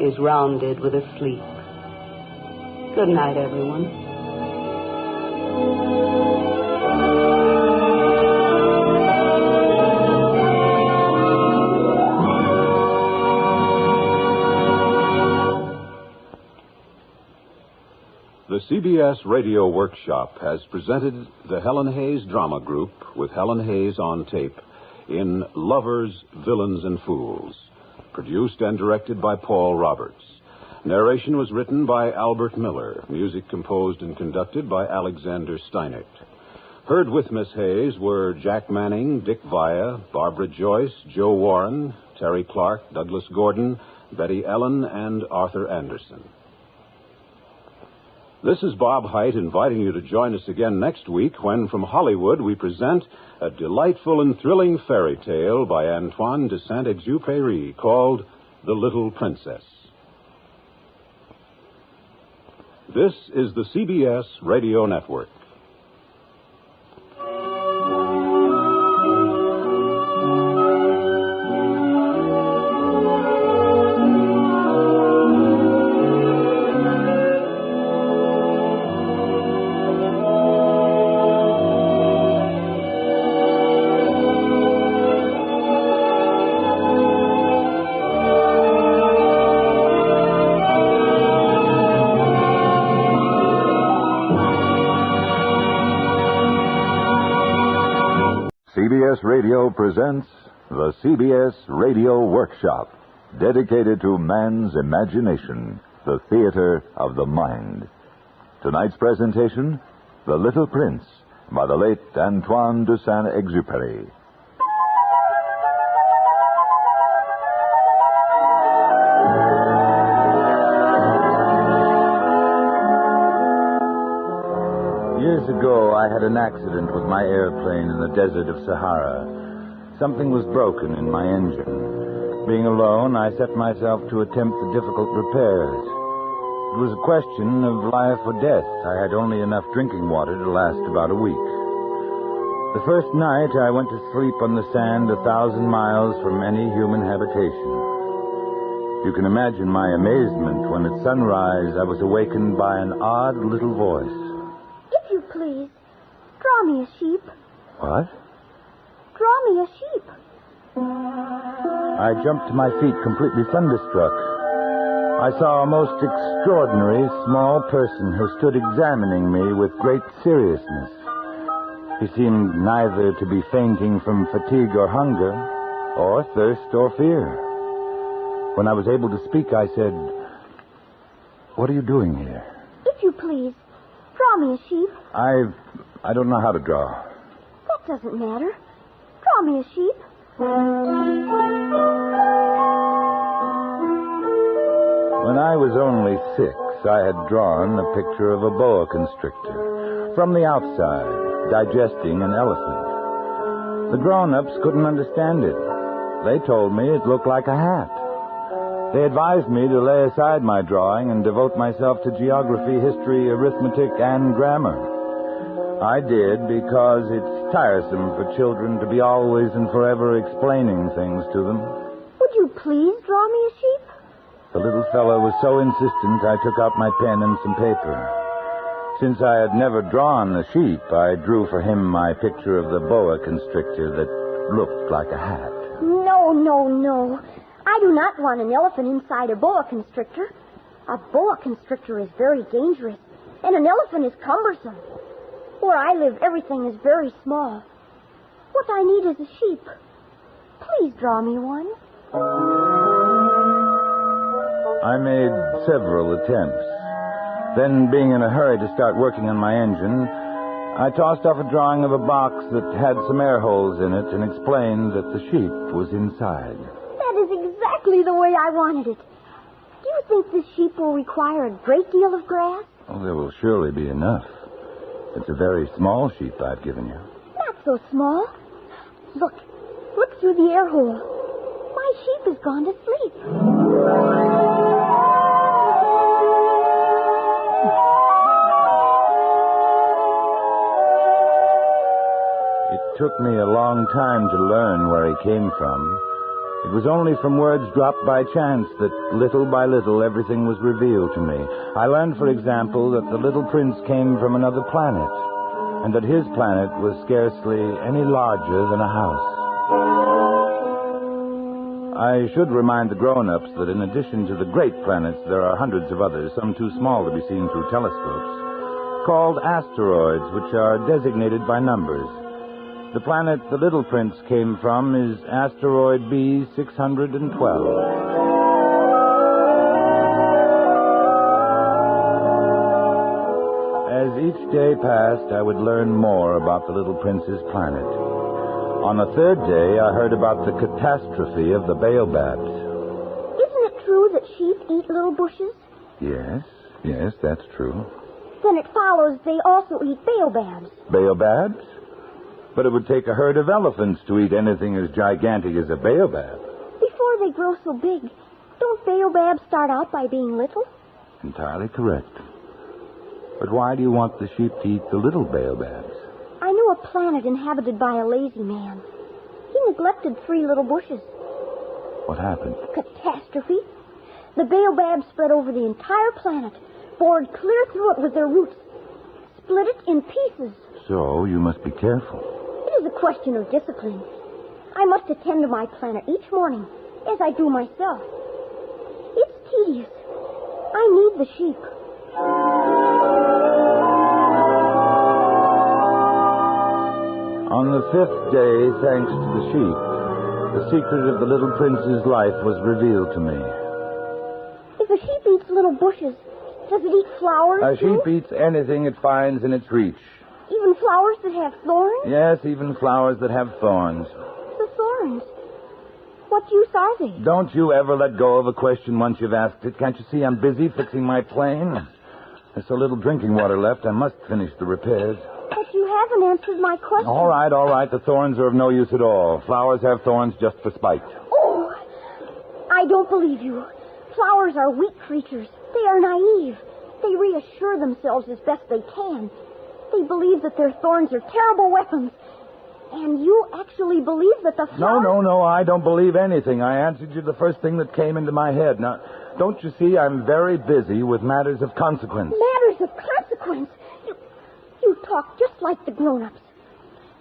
is rounded with a sleep. Good night, everyone. The CBS Radio Workshop has presented the Helen Hayes Drama Group with Helen Hayes on tape in Lovers, Villains, and Fools, produced and directed by Paul Roberts. Narration was written by Albert Miller, music composed and conducted by Alexander Steinert. Heard with Miss Hayes were Jack Manning, Dick Via, Barbara Joyce, Joe Warren, Terry Clark, Douglas Gordon, Betty Ellen, and Arthur Anderson. This is Bob Hite inviting you to join us again next week when, from Hollywood, we present a delightful and thrilling fairy tale by Antoine de Saint-Exupéry called The Little Princess. This is the CBS Radio Network. CBS Radio presents the CBS Radio Workshop, dedicated to man's imagination, the theater of the mind. Tonight's presentation, The Little Prince, by the late Antoine de Saint-Exupéry. years ago, I had an accident with my airplane in the desert of Sahara. Something was broken in my engine. Being alone, I set myself to attempt the difficult repairs. It was a question of life or death. I had only enough drinking water to last about a week. The first night, I went to sleep on the sand 1,000 miles from any human habitation. You can imagine my amazement when at sunrise I was awakened by an odd little voice. If you please, draw me a sheep. What? Draw me a sheep. I jumped to my feet, completely thunderstruck. I saw a most extraordinary small person who stood examining me with great seriousness. He seemed neither to be fainting from fatigue or hunger, or thirst or fear. When I was able to speak, I said, "What are you doing here?" If you please, draw me a sheep. I don't know how to draw. That doesn't matter. Draw me a sheep. When I was only 6, I had drawn a picture of a boa constrictor, from the outside, digesting an elephant. The grown-ups couldn't understand it. They told me it looked like a hat. They advised me to lay aside my drawing and devote myself to geography, history, arithmetic, and grammar. I did because it's tiresome for children to be always and forever explaining things to them. Would you please draw me a sheep? The little fellow was so insistent, I took out my pen and some paper. Since I had never drawn a sheep, I drew for him my picture of the boa constrictor that looked like a hat. No, no, no. I do not want an elephant inside a boa constrictor. A boa constrictor is very dangerous, and an elephant is cumbersome. Where I live, everything is very small. What I need is a sheep. Please draw me one. I made several attempts. Then, being in a hurry to start working on my engine, I tossed off a drawing of a box that had some air holes in it and explained that the sheep was inside. That is exactly the way I wanted it. Do you think this sheep will require a great deal of grass? Oh, there will surely be enough. It's a very small sheep I've given you. Not so small. Look through the air hole. My sheep has gone to sleep. It took me a long time to learn where he came from. It was only from words dropped by chance that little by little everything was revealed to me. I learned, for example, that the little prince came from another planet, and that his planet was scarcely any larger than a house. I should remind the grown-ups that in addition to the great planets, there are hundreds of others, some too small to be seen through telescopes, called asteroids, which are designated by numbers. The planet the little prince came from is asteroid B612. As each day passed, I would learn more about the little prince's planet. On the third day, I heard about the catastrophe of the baobabs. Isn't it true that sheep eat little bushes? Yes, that's true. Then it follows they also eat baobabs. Baobabs? But it would take a herd of elephants to eat anything as gigantic as a baobab. Before they grow so big, don't baobabs start out by being little? Entirely correct. But why do you want the sheep to eat the little baobabs? I knew a planet inhabited by a lazy man. He neglected 3 little bushes. What happened? Catastrophe. The baobabs spread over the entire planet, bored clear through it with their roots, split it in pieces. So you must be careful. It is a question of discipline. I must attend to my planet each morning, as I do myself. It's tedious. I need the sheep. On the 5th day, thanks to the sheep, the secret of the little prince's life was revealed to me. If a sheep eats little bushes, does it eat flowers? A sheep eats anything it finds in its reach. Even flowers that have thorns? Yes, even flowers that have thorns. The thorns. What use are they? Don't you ever let go of a question once you've asked it. Can't you see I'm busy fixing my plane? There's so little drinking water left, I must finish the repairs. haven't answered my question. All right. The thorns are of no use at all. Flowers have thorns just for spite. Oh, I don't believe you. Flowers are weak creatures. They are naive. They reassure themselves as best they can. They believe that their thorns are terrible weapons. And you actually believe that the flowers... No, I don't believe anything. I answered you the first thing that came into my head. Now, don't you see, I'm very busy with matters of consequence. Matters of consequence? You talk just like the grown-ups.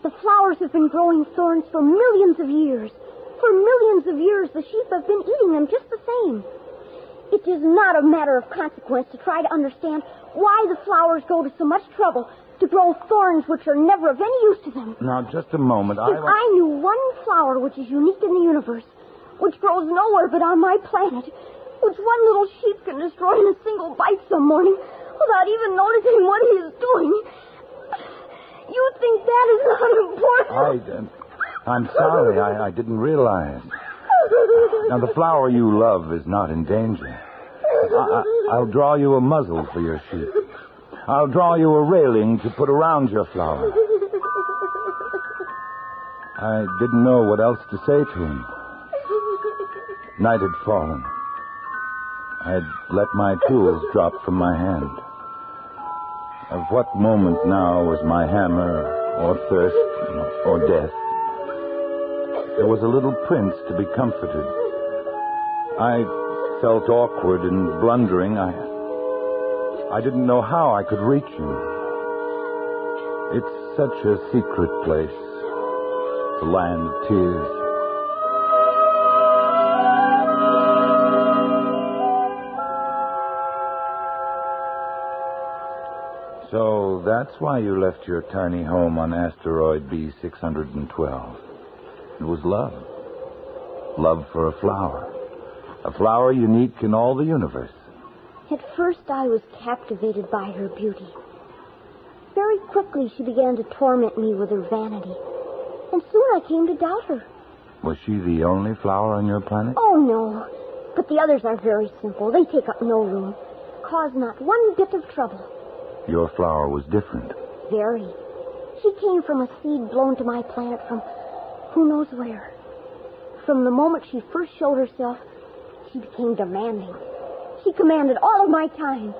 The flowers have been growing thorns for millions of years. For millions of years, the sheep have been eating them just the same. It is not a matter of consequence to try to understand why the flowers go to so much trouble to grow thorns which are never of any use to them. Now, just a moment. If I knew one flower which is unique in the universe, which grows nowhere but on my planet, which one little sheep can destroy in a single bite some morning without even noticing what he is doing, you think that is not important? I'm sorry. I didn't realize. Now, the flower you love is not in danger. I'll draw you a muzzle for your sheep. I'll draw you a railing to put around your flower. I didn't know what else to say to him. Night had fallen. I had let my tools drop from my hand. Of what moment now was my hammer, or thirst, or death? There was a little prince to be comforted. I felt awkward and blundering. I didn't know how I could reach him. It's such a secret place, the land of tears. So that's why you left your tiny home on asteroid B612. It was love. Love for a flower. A flower unique in all the universe. At first, I was captivated by her beauty. Very quickly, she began to torment me with her vanity. And soon I came to doubt her. Was she the only flower on your planet? Oh, no. But the others are very simple. They take up no room. Cause not one bit of trouble. Your flower was different. Very. She came from a seed blown to my planet from who knows where. From the moment she first showed herself, she became demanding. She commanded all of my time.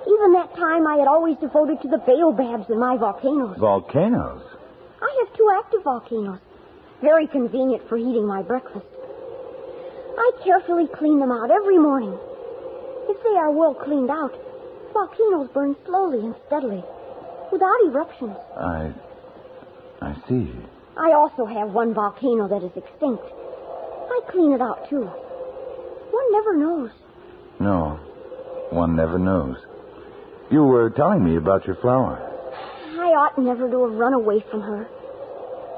Even that time I had always devoted to the baobabs in my volcanoes. Volcanoes? I have 2 active volcanoes. Very convenient for heating my breakfast. I carefully clean them out every morning. If they are well cleaned out, volcanoes burn slowly and steadily, without eruptions. I see. I also have one volcano that is extinct. I clean it out, too. One never knows. No, one never knows. You were telling me about your flower. I ought never to have run away from her.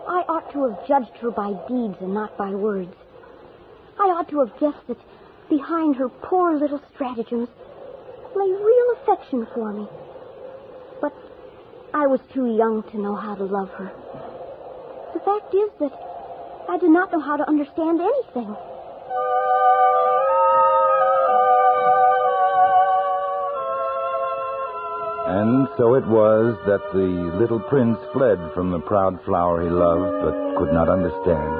I ought to have judged her by deeds and not by words. I ought to have guessed that behind her poor little stratagems lay real affection for me. But I was too young to know how to love her. The fact is that I did not know how to understand anything. And so it was that the little prince fled from the proud flower he loved but could not understand.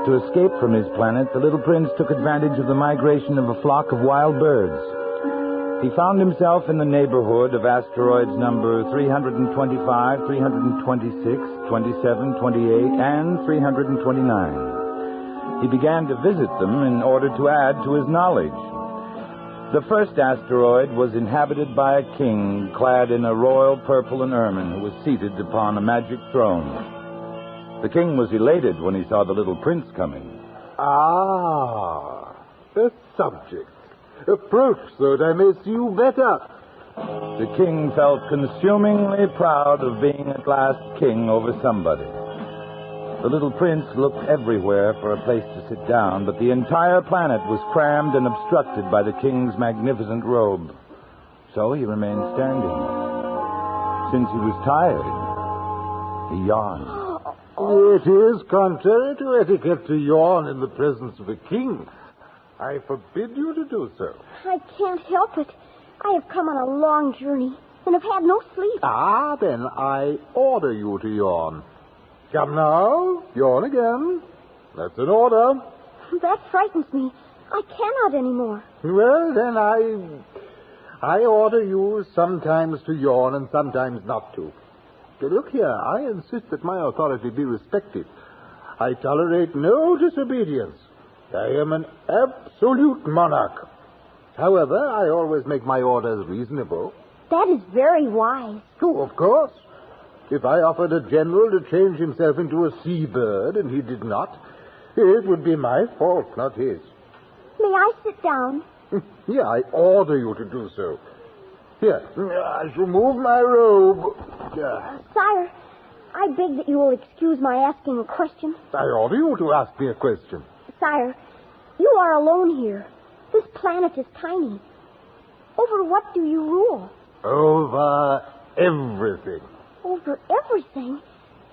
To escape from his planet, the little prince took advantage of the migration of a flock of wild birds. He found himself in the neighborhood of asteroids number 325, 326, 27, 28, and 329. He began to visit them in order to add to his knowledge. The first asteroid was inhabited by a king clad in a royal purple and ermine who was seated upon a magic throne. The king was elated when he saw the little prince coming. Ah, the subject. Approach so that I may see you better. The king felt consumingly proud of being at last king over somebody. The little prince looked everywhere for a place to sit down, but the entire planet was crammed and obstructed by the king's magnificent robe. So he remained standing. Since he was tired, he yawned. It is contrary to etiquette to yawn in the presence of a king. I forbid you to do so. I can't help it. I have come on a long journey. and have had no sleep. Ah, then I order you to yawn. Come now, yawn again. That's an order. That frightens me. I cannot anymore. Well, then I order you sometimes to yawn and sometimes not to. Look here, I insist that my authority be respected. I tolerate no disobedience. I am an absolute monarch. However, I always make my orders reasonable. That is very wise. Oh, of course. If I offered a general to change himself into a seabird and he did not, it would be my fault, not his. May I sit down? Yeah, I order you to do so. Here, I shall move my robe. Sire, I beg that you will excuse my asking a question. I order you to ask me a question. Sire, you are alone here. This planet is tiny. Over what do you rule? Over everything. Over everything?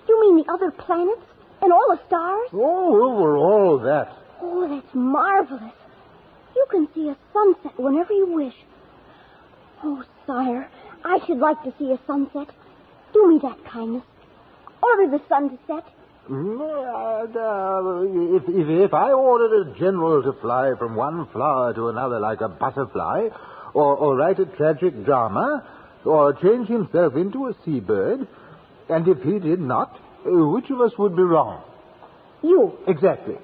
You mean the other planets and all the stars? Oh, over all that. Oh, that's marvelous. You can see a sunset whenever you wish. Oh, sire, I should like to see a sunset. Do me that kindness. Order the sun to set. If I ordered a general to fly from one flower to another like a butterfly, or write a tragic drama, or change himself into a seabird, and if he did not, which of us would be wrong? You. Exactly.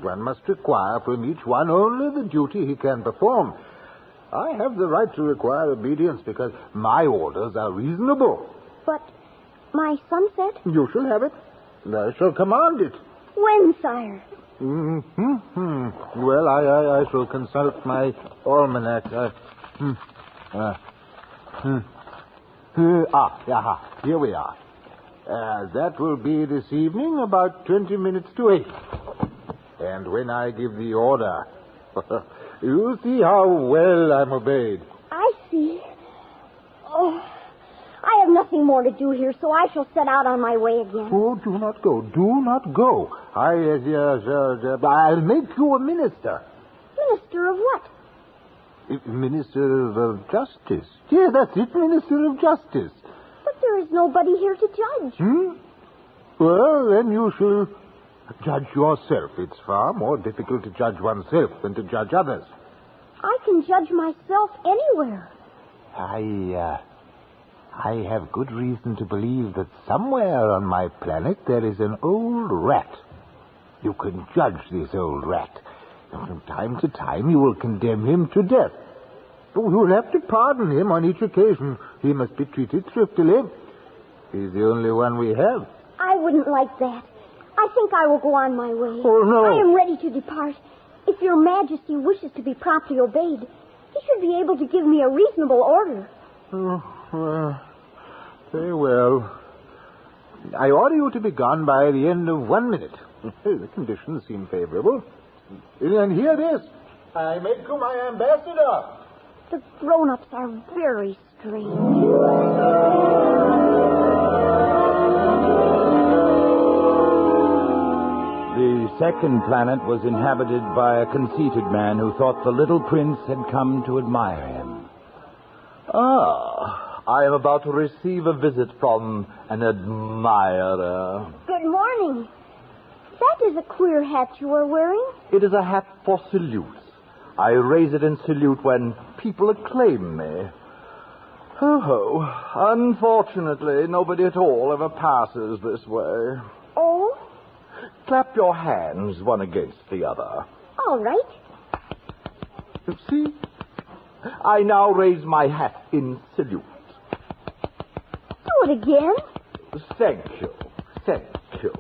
One must require from each one only the duty he can perform. I have the right to require obedience because my orders are reasonable. But my sunset? You shall have it. I shall command it. When, sire? Well, I shall consult my almanac. Here we are. That will be this evening about 20 minutes to 8. And when I give the order, you see how well I'm obeyed. I see. Oh, I have nothing more to do here, so I shall set out on my way again. Oh, do not go. Do not go. I'll make you a minister. Minister of what? Minister of Justice. Yeah, that's it, Minister of Justice. But there is nobody here to judge. Well, then you shall judge yourself. It's far more difficult to judge oneself than to judge others. I can judge myself anywhere. I have good reason to believe that somewhere on my planet there is an old rat. You can judge this old rat. And from time to time you will condemn him to death. But you'll have to pardon him on each occasion. He must be treated thriftily. He's the only one we have. I wouldn't like that. I think I will go on my way. Oh, no. I am ready to depart. If your Majesty wishes to be promptly obeyed, he should be able to give me a reasonable order. Very well. I order you to be gone by the end of 1 minute. The conditions seem favorable. And here it is. I make you my ambassador. The grown-ups are very strange. The second planet was inhabited by a conceited man who thought the little prince had come to admire him. I am about to receive a visit from an admirer. Good morning. That is a queer hat you are wearing. It is a hat for salutes. I raise it in salute when people acclaim me. Unfortunately, nobody at all ever passes this way. Oh? Clap your hands one against the other. All right. See? I now raise my hat in salute. Do it again. Thank you. Thank you.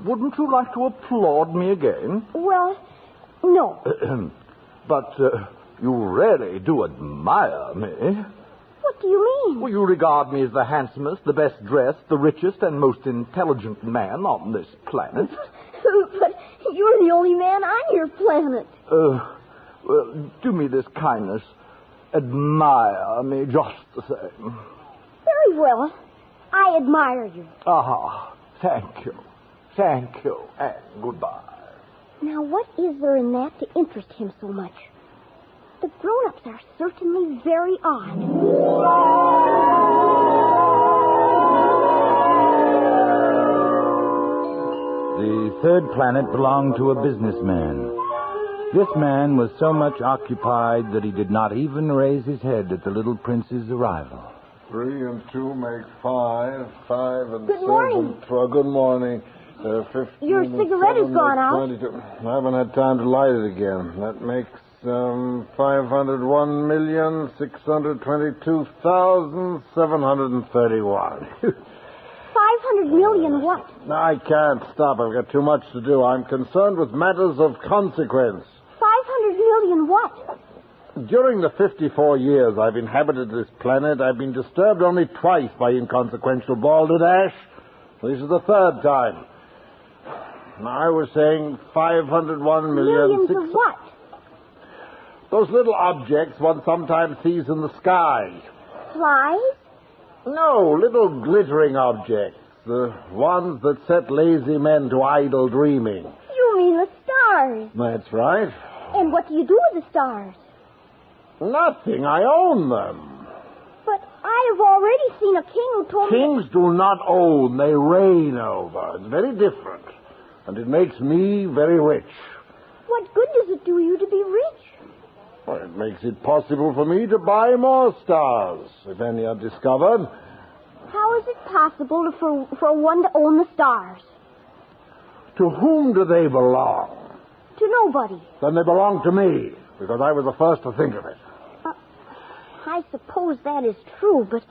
Wouldn't you like to applaud me again? Well, no. But you really do admire me. What do you mean? Well, you regard me as the handsomest, the best dressed, the richest, and most intelligent man on this planet. But you're the only man on your planet. Well, do me this kindness. Admire me just the same. Very well. I admire you. Thank you. Thank you, and goodbye. Now, what is there in that to interest him so much? The grown-ups are certainly very odd. The third planet belonged to a businessman. This man was so much occupied that he did not even raise his head at the little prince's arrival. 3 and 2 make 5. 5 and Good 7. morning. 12. Good morning. 15 Your and cigarette 7 has gone make out. 22. I haven't had time to light it again. That makes 501,622,731. 500 million what? I can't stop. I've got too much to do. I'm concerned with matters of consequence. 500 million what? During the 54 years I've inhabited this planet, I've been disturbed only twice by inconsequential balderdash. This is the third time. I was saying 501 Millions of what? Those little objects one sometimes sees in the sky. Flies? No, little glittering objects. The ones that set lazy men to idle dreaming. You mean the stars. That's right. And what do you do with the stars? Nothing. I own them. But I have already seen a king who told me... Kings do not own. They reign over. It's very different. And it makes me very rich. What good does it do you to be rich? Well, it makes it possible for me to buy more stars, if any are discovered. How is it possible for one to own the stars? To whom do they belong? To nobody. Then they belong to me, because I was the first to think of it. I suppose that is true, but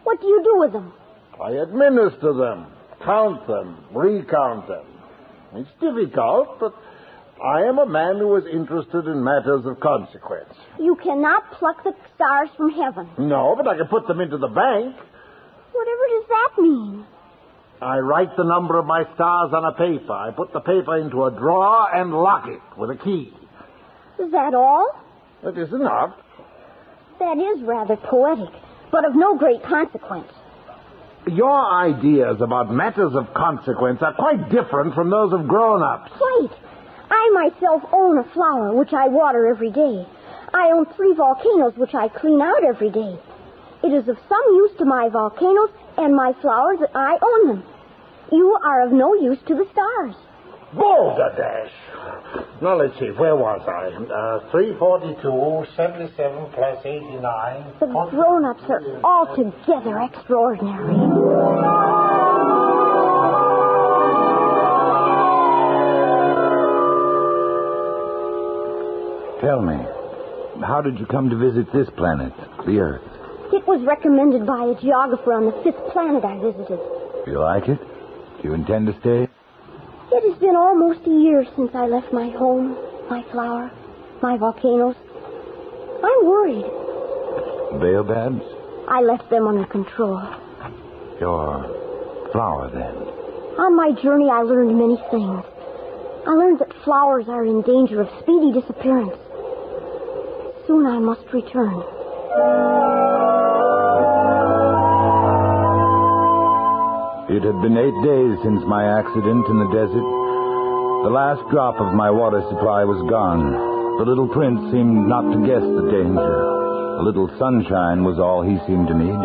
what do you do with them? I administer them, count them, recount them. It's difficult, but I am a man who is interested in matters of consequence. You cannot pluck the stars from heaven. No, but I can put them into the bank. Whatever does that mean? I write the number of my stars on a paper. I put the paper into a drawer and lock it with a key. Is that all? That is enough. That is rather poetic, but of no great consequence. Your ideas about matters of consequence are quite different from those of grown-ups. Wait. I myself own a flower which I water every day. I own 3 volcanoes which I clean out every day. It is of some use to my volcanoes and my flowers that I own them. You are of no use to the stars. Balderdash! Now, let's see, where was I? 342, 77 plus 89. The grown-ups are altogether extraordinary. Tell me, how did you come to visit this planet, the Earth? It was recommended by a geographer on the 5th planet I visited. Do you like it? Do you intend to stay? It has been almost a year since I left my home, my flower, my volcanoes. I'm worried. Baobabs? I left them under control. Your flower, then? On my journey, I learned many things. I learned that flowers are in danger of speedy disappearance. Soon I must return. It had been 8 days since my accident in the desert. The last drop of my water supply was gone. The little prince seemed not to guess the danger. A little sunshine was all he seemed to need.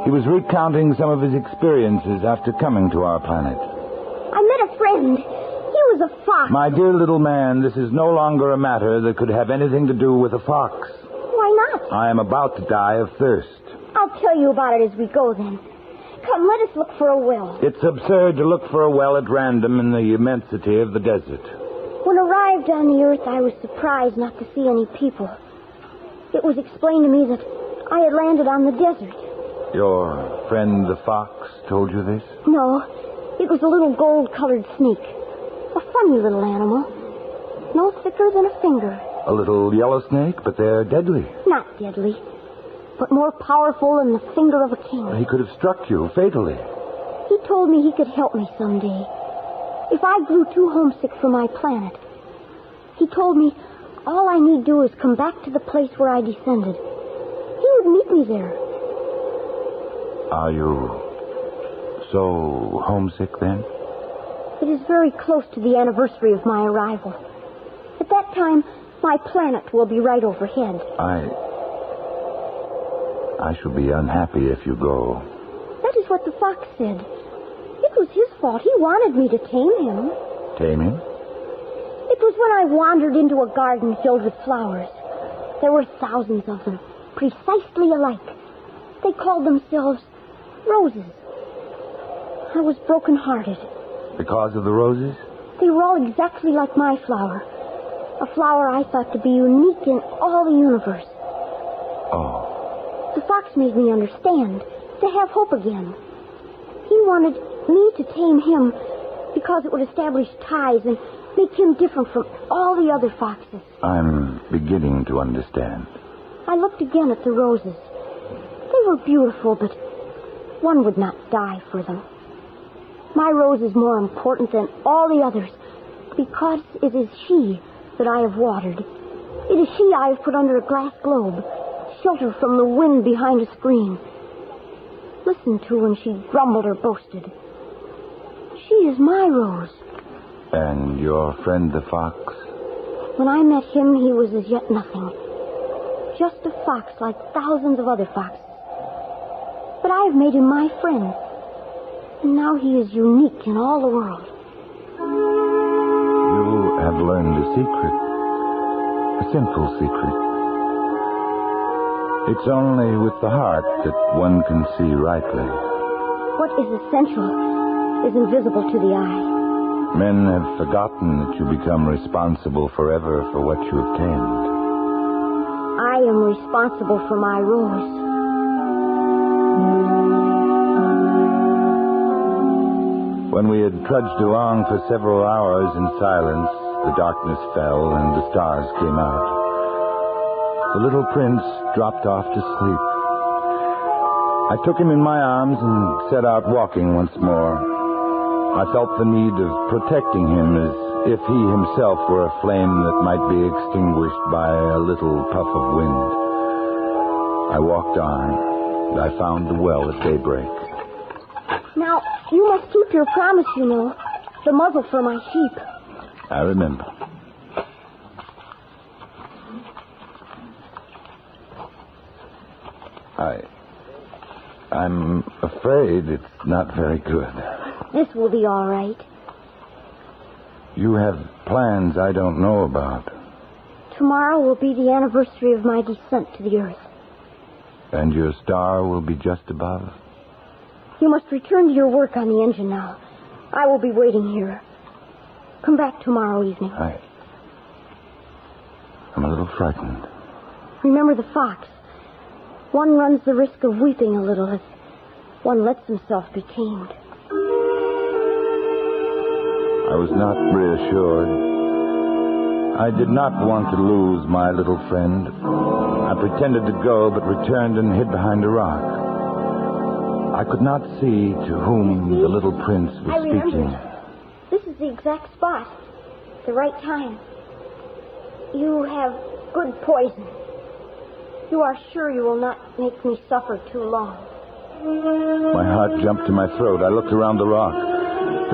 He was recounting some of his experiences after coming to our planet. I met a friend. He was a fox. My dear little man, this is no longer a matter that could have anything to do with a fox. Why not? I am about to die of thirst. I'll tell you about it as we go, then. Come, let us look for a well. It's absurd to look for a well at random in the immensity of the desert. When arrived on the earth, I was surprised not to see any people. It was explained to me that I had landed on the desert. Your friend the fox told you this? No, it was a little gold-colored snake. A funny little animal. No thicker than a finger. A little yellow snake, but they're deadly. Not deadly, but more powerful than the finger of a king. He could have struck you fatally. He told me he could help me someday. If I grew too homesick for my planet. He told me all I need do is come back to the place where I descended. He would meet me there. Are you so homesick then? It is very close to the anniversary of my arrival. At that time, My planet will be right overhead. I shall be unhappy if you go. That is what the fox said. It was his fault. He wanted me to tame him. Tame him? It was when I wandered into a garden filled with flowers. There were thousands of them, precisely alike. They called themselves roses. I was broken-hearted. Because of the roses? They were all exactly like my flower. A flower I thought to be unique in all the universe. Oh. The fox made me understand, to have hope again. He wanted me to tame him because it would establish ties and make him different from all the other foxes. I'm beginning to understand. I looked again at the roses. They were beautiful, but one would not die for them. My rose is more important than all the others because it is she that I have watered. It is she I have put under a glass globe, shelter from the wind behind a screen. Listen to when she grumbled or boasted. She is my rose. And your friend the fox? When I met him, he was as yet nothing. Just a fox like thousands of other foxes. But I have made him my friend. And now he is unique in all the world. You have learned a secret. A simple secret. It's only with the heart that one can see rightly. What is essential is invisible to the eye. Men have forgotten that you become responsible forever for what you have tamed. I am responsible for my rose. When we had trudged along for several hours in silence, the darkness fell and the stars came out. The little prince dropped off to sleep. I took him in my arms and set out walking once more. I felt the need of protecting him as if he himself were a flame that might be extinguished by a little puff of wind. I walked on, and I found the well at daybreak. Now, you must keep your promise, you know. The muzzle for my sheep. I remember. I'm afraid it's not very good. This will be all right. You have plans I don't know about. Tomorrow will be the anniversary of my descent to the earth. And your star will be just above? You must return to your work on the engine now. I will be waiting here. Come back tomorrow evening. I'm a little frightened. Remember the fox. One runs the risk of weeping a little if one lets himself be tamed. I was not reassured. I did not want to lose my little friend. I pretended to go, but returned and hid behind a rock. I could not see to whom the little prince was speaking. This is the exact spot. The right time. You have good poison. You are sure you will not make me suffer too long. My heart jumped to my throat. I looked around the rock.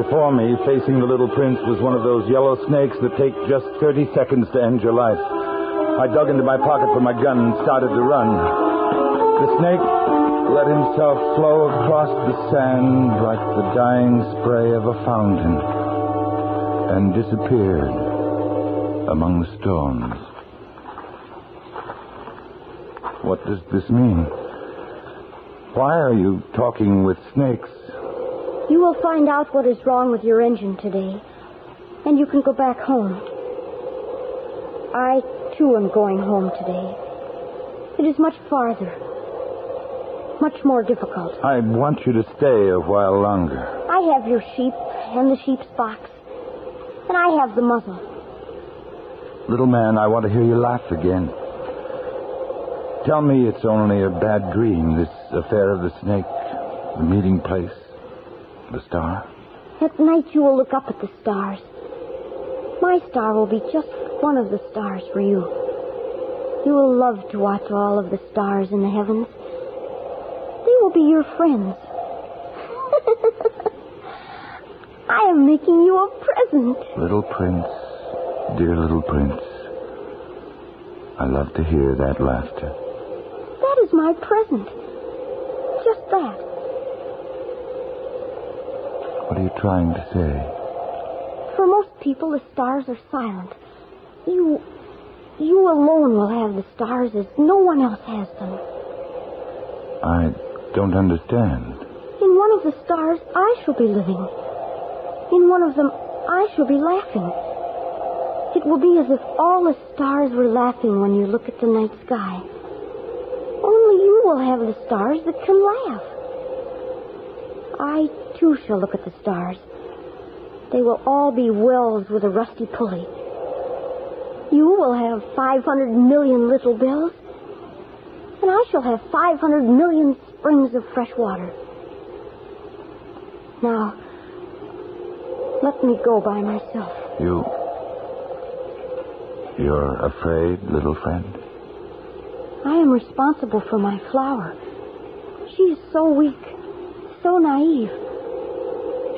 Before me, facing the little prince, was one of those yellow snakes that take just 30 seconds to end your life. I dug into my pocket for my gun and started to run. The snake let himself flow across the sand like the dying spray of a fountain and disappeared among the stones. What does this mean? Why are you talking with snakes? You will find out what is wrong with your engine today, and you can go back home. I, too, am going home today. It is much farther, much more difficult. I want you to stay a while longer. I have your sheep and the sheep's box, and I have the muzzle. Little man, I want to hear you laugh again. Tell me it's only a bad dream, this affair of the snake, the meeting place, the star. At night you will look up at the stars. My star will be just one of the stars for you. You will love to watch all of the stars in the heavens. They will be your friends. I am making you a present. Little prince, dear little prince, I love to hear that laughter. That is my present. Just that. What are you trying to say? For most people, the stars are silent. You alone will have the stars as no one else has them. I don't understand. In one of the stars, I shall be living. In one of them, I shall be laughing. It will be as if all the stars were laughing when you look at the night sky. Only you will have the stars that can laugh. I, too, shall look at the stars. They will all be wells with a rusty pulley. You will have 500 million little bells, and I shall have 500 million springs of fresh water. Now, let me go by myself. You're afraid, little friend? I am responsible for my flower. She is so weak, so naive.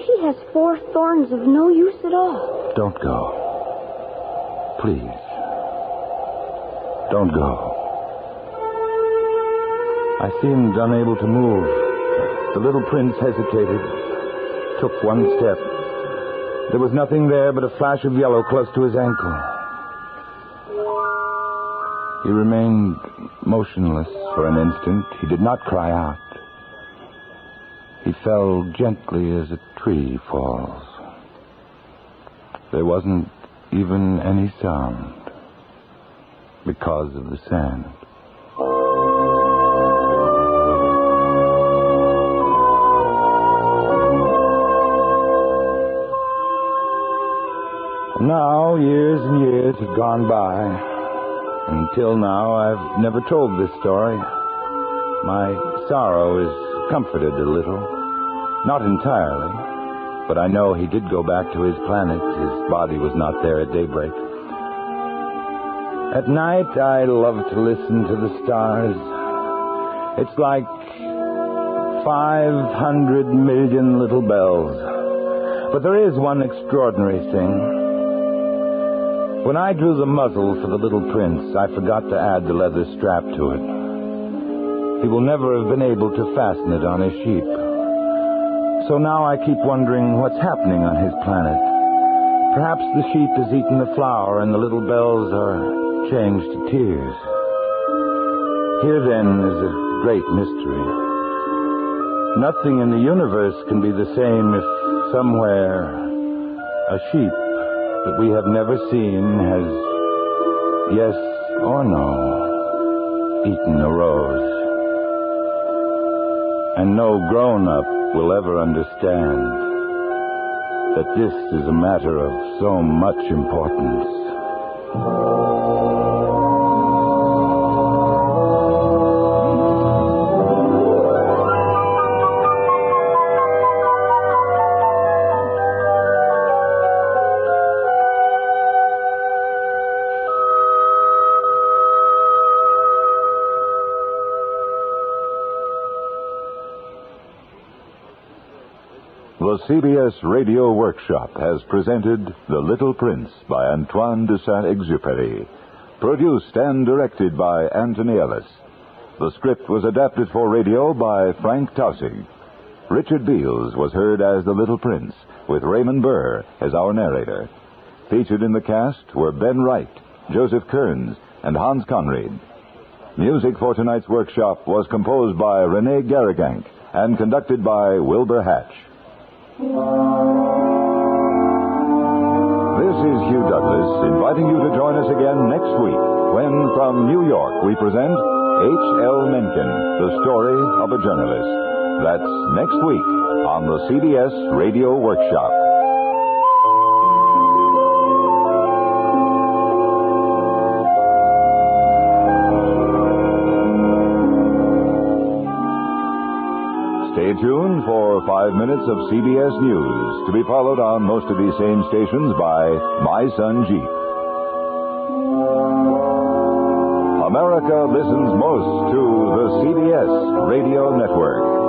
She has 4 thorns of no use at all. Don't go. Please. Don't go. I seemed unable to move. The little prince hesitated, took one step. There was nothing there but a flash of yellow close to his ankle. He remained motionless for an instant. He did not cry out. He fell gently as a tree falls. There wasn't even any sound because of the sand. Now, years and years have gone by. Until now, I've never told this story. My sorrow is comforted a little. Not entirely, but I know he did go back to his planet. His body was not there at daybreak. At night, I love to listen to the stars. It's like 500 million little bells. But there is one extraordinary thing. When I drew the muzzle for the little prince, I forgot to add the leather strap to it. He will never have been able to fasten it on his sheep. So now I keep wondering what's happening on his planet. Perhaps the sheep has eaten the flour and the little bells are changed to tears. Here, then, is a great mystery. Nothing in the universe can be the same if somewhere a sheep that we have never seen has, yes or no, eaten a rose. And no grown-up will ever understand that this is a matter of so much importance. The CBS Radio Workshop has presented The Little Prince by Antoine de Saint-Exupéry, produced and directed by Anthony Ellis. The script was adapted for radio by Frank Tausig. Richard Beals was heard as the Little Prince, with Raymond Burr as our narrator. Featured in the cast were Ben Wright, Joseph Kearns, and Hans Conried. Music for tonight's workshop was composed by Rene Garrigank and conducted by Wilbur Hatch. This is Hugh Douglas inviting you to join us again next week when, from New York, we present H.L. Mencken, the story of a journalist. That's next week on the CBS Radio Workshop. Stay tuned for 5 minutes of CBS News, to be followed on most of these same stations by My Son Jeep. America listens most to the CBS Radio Network.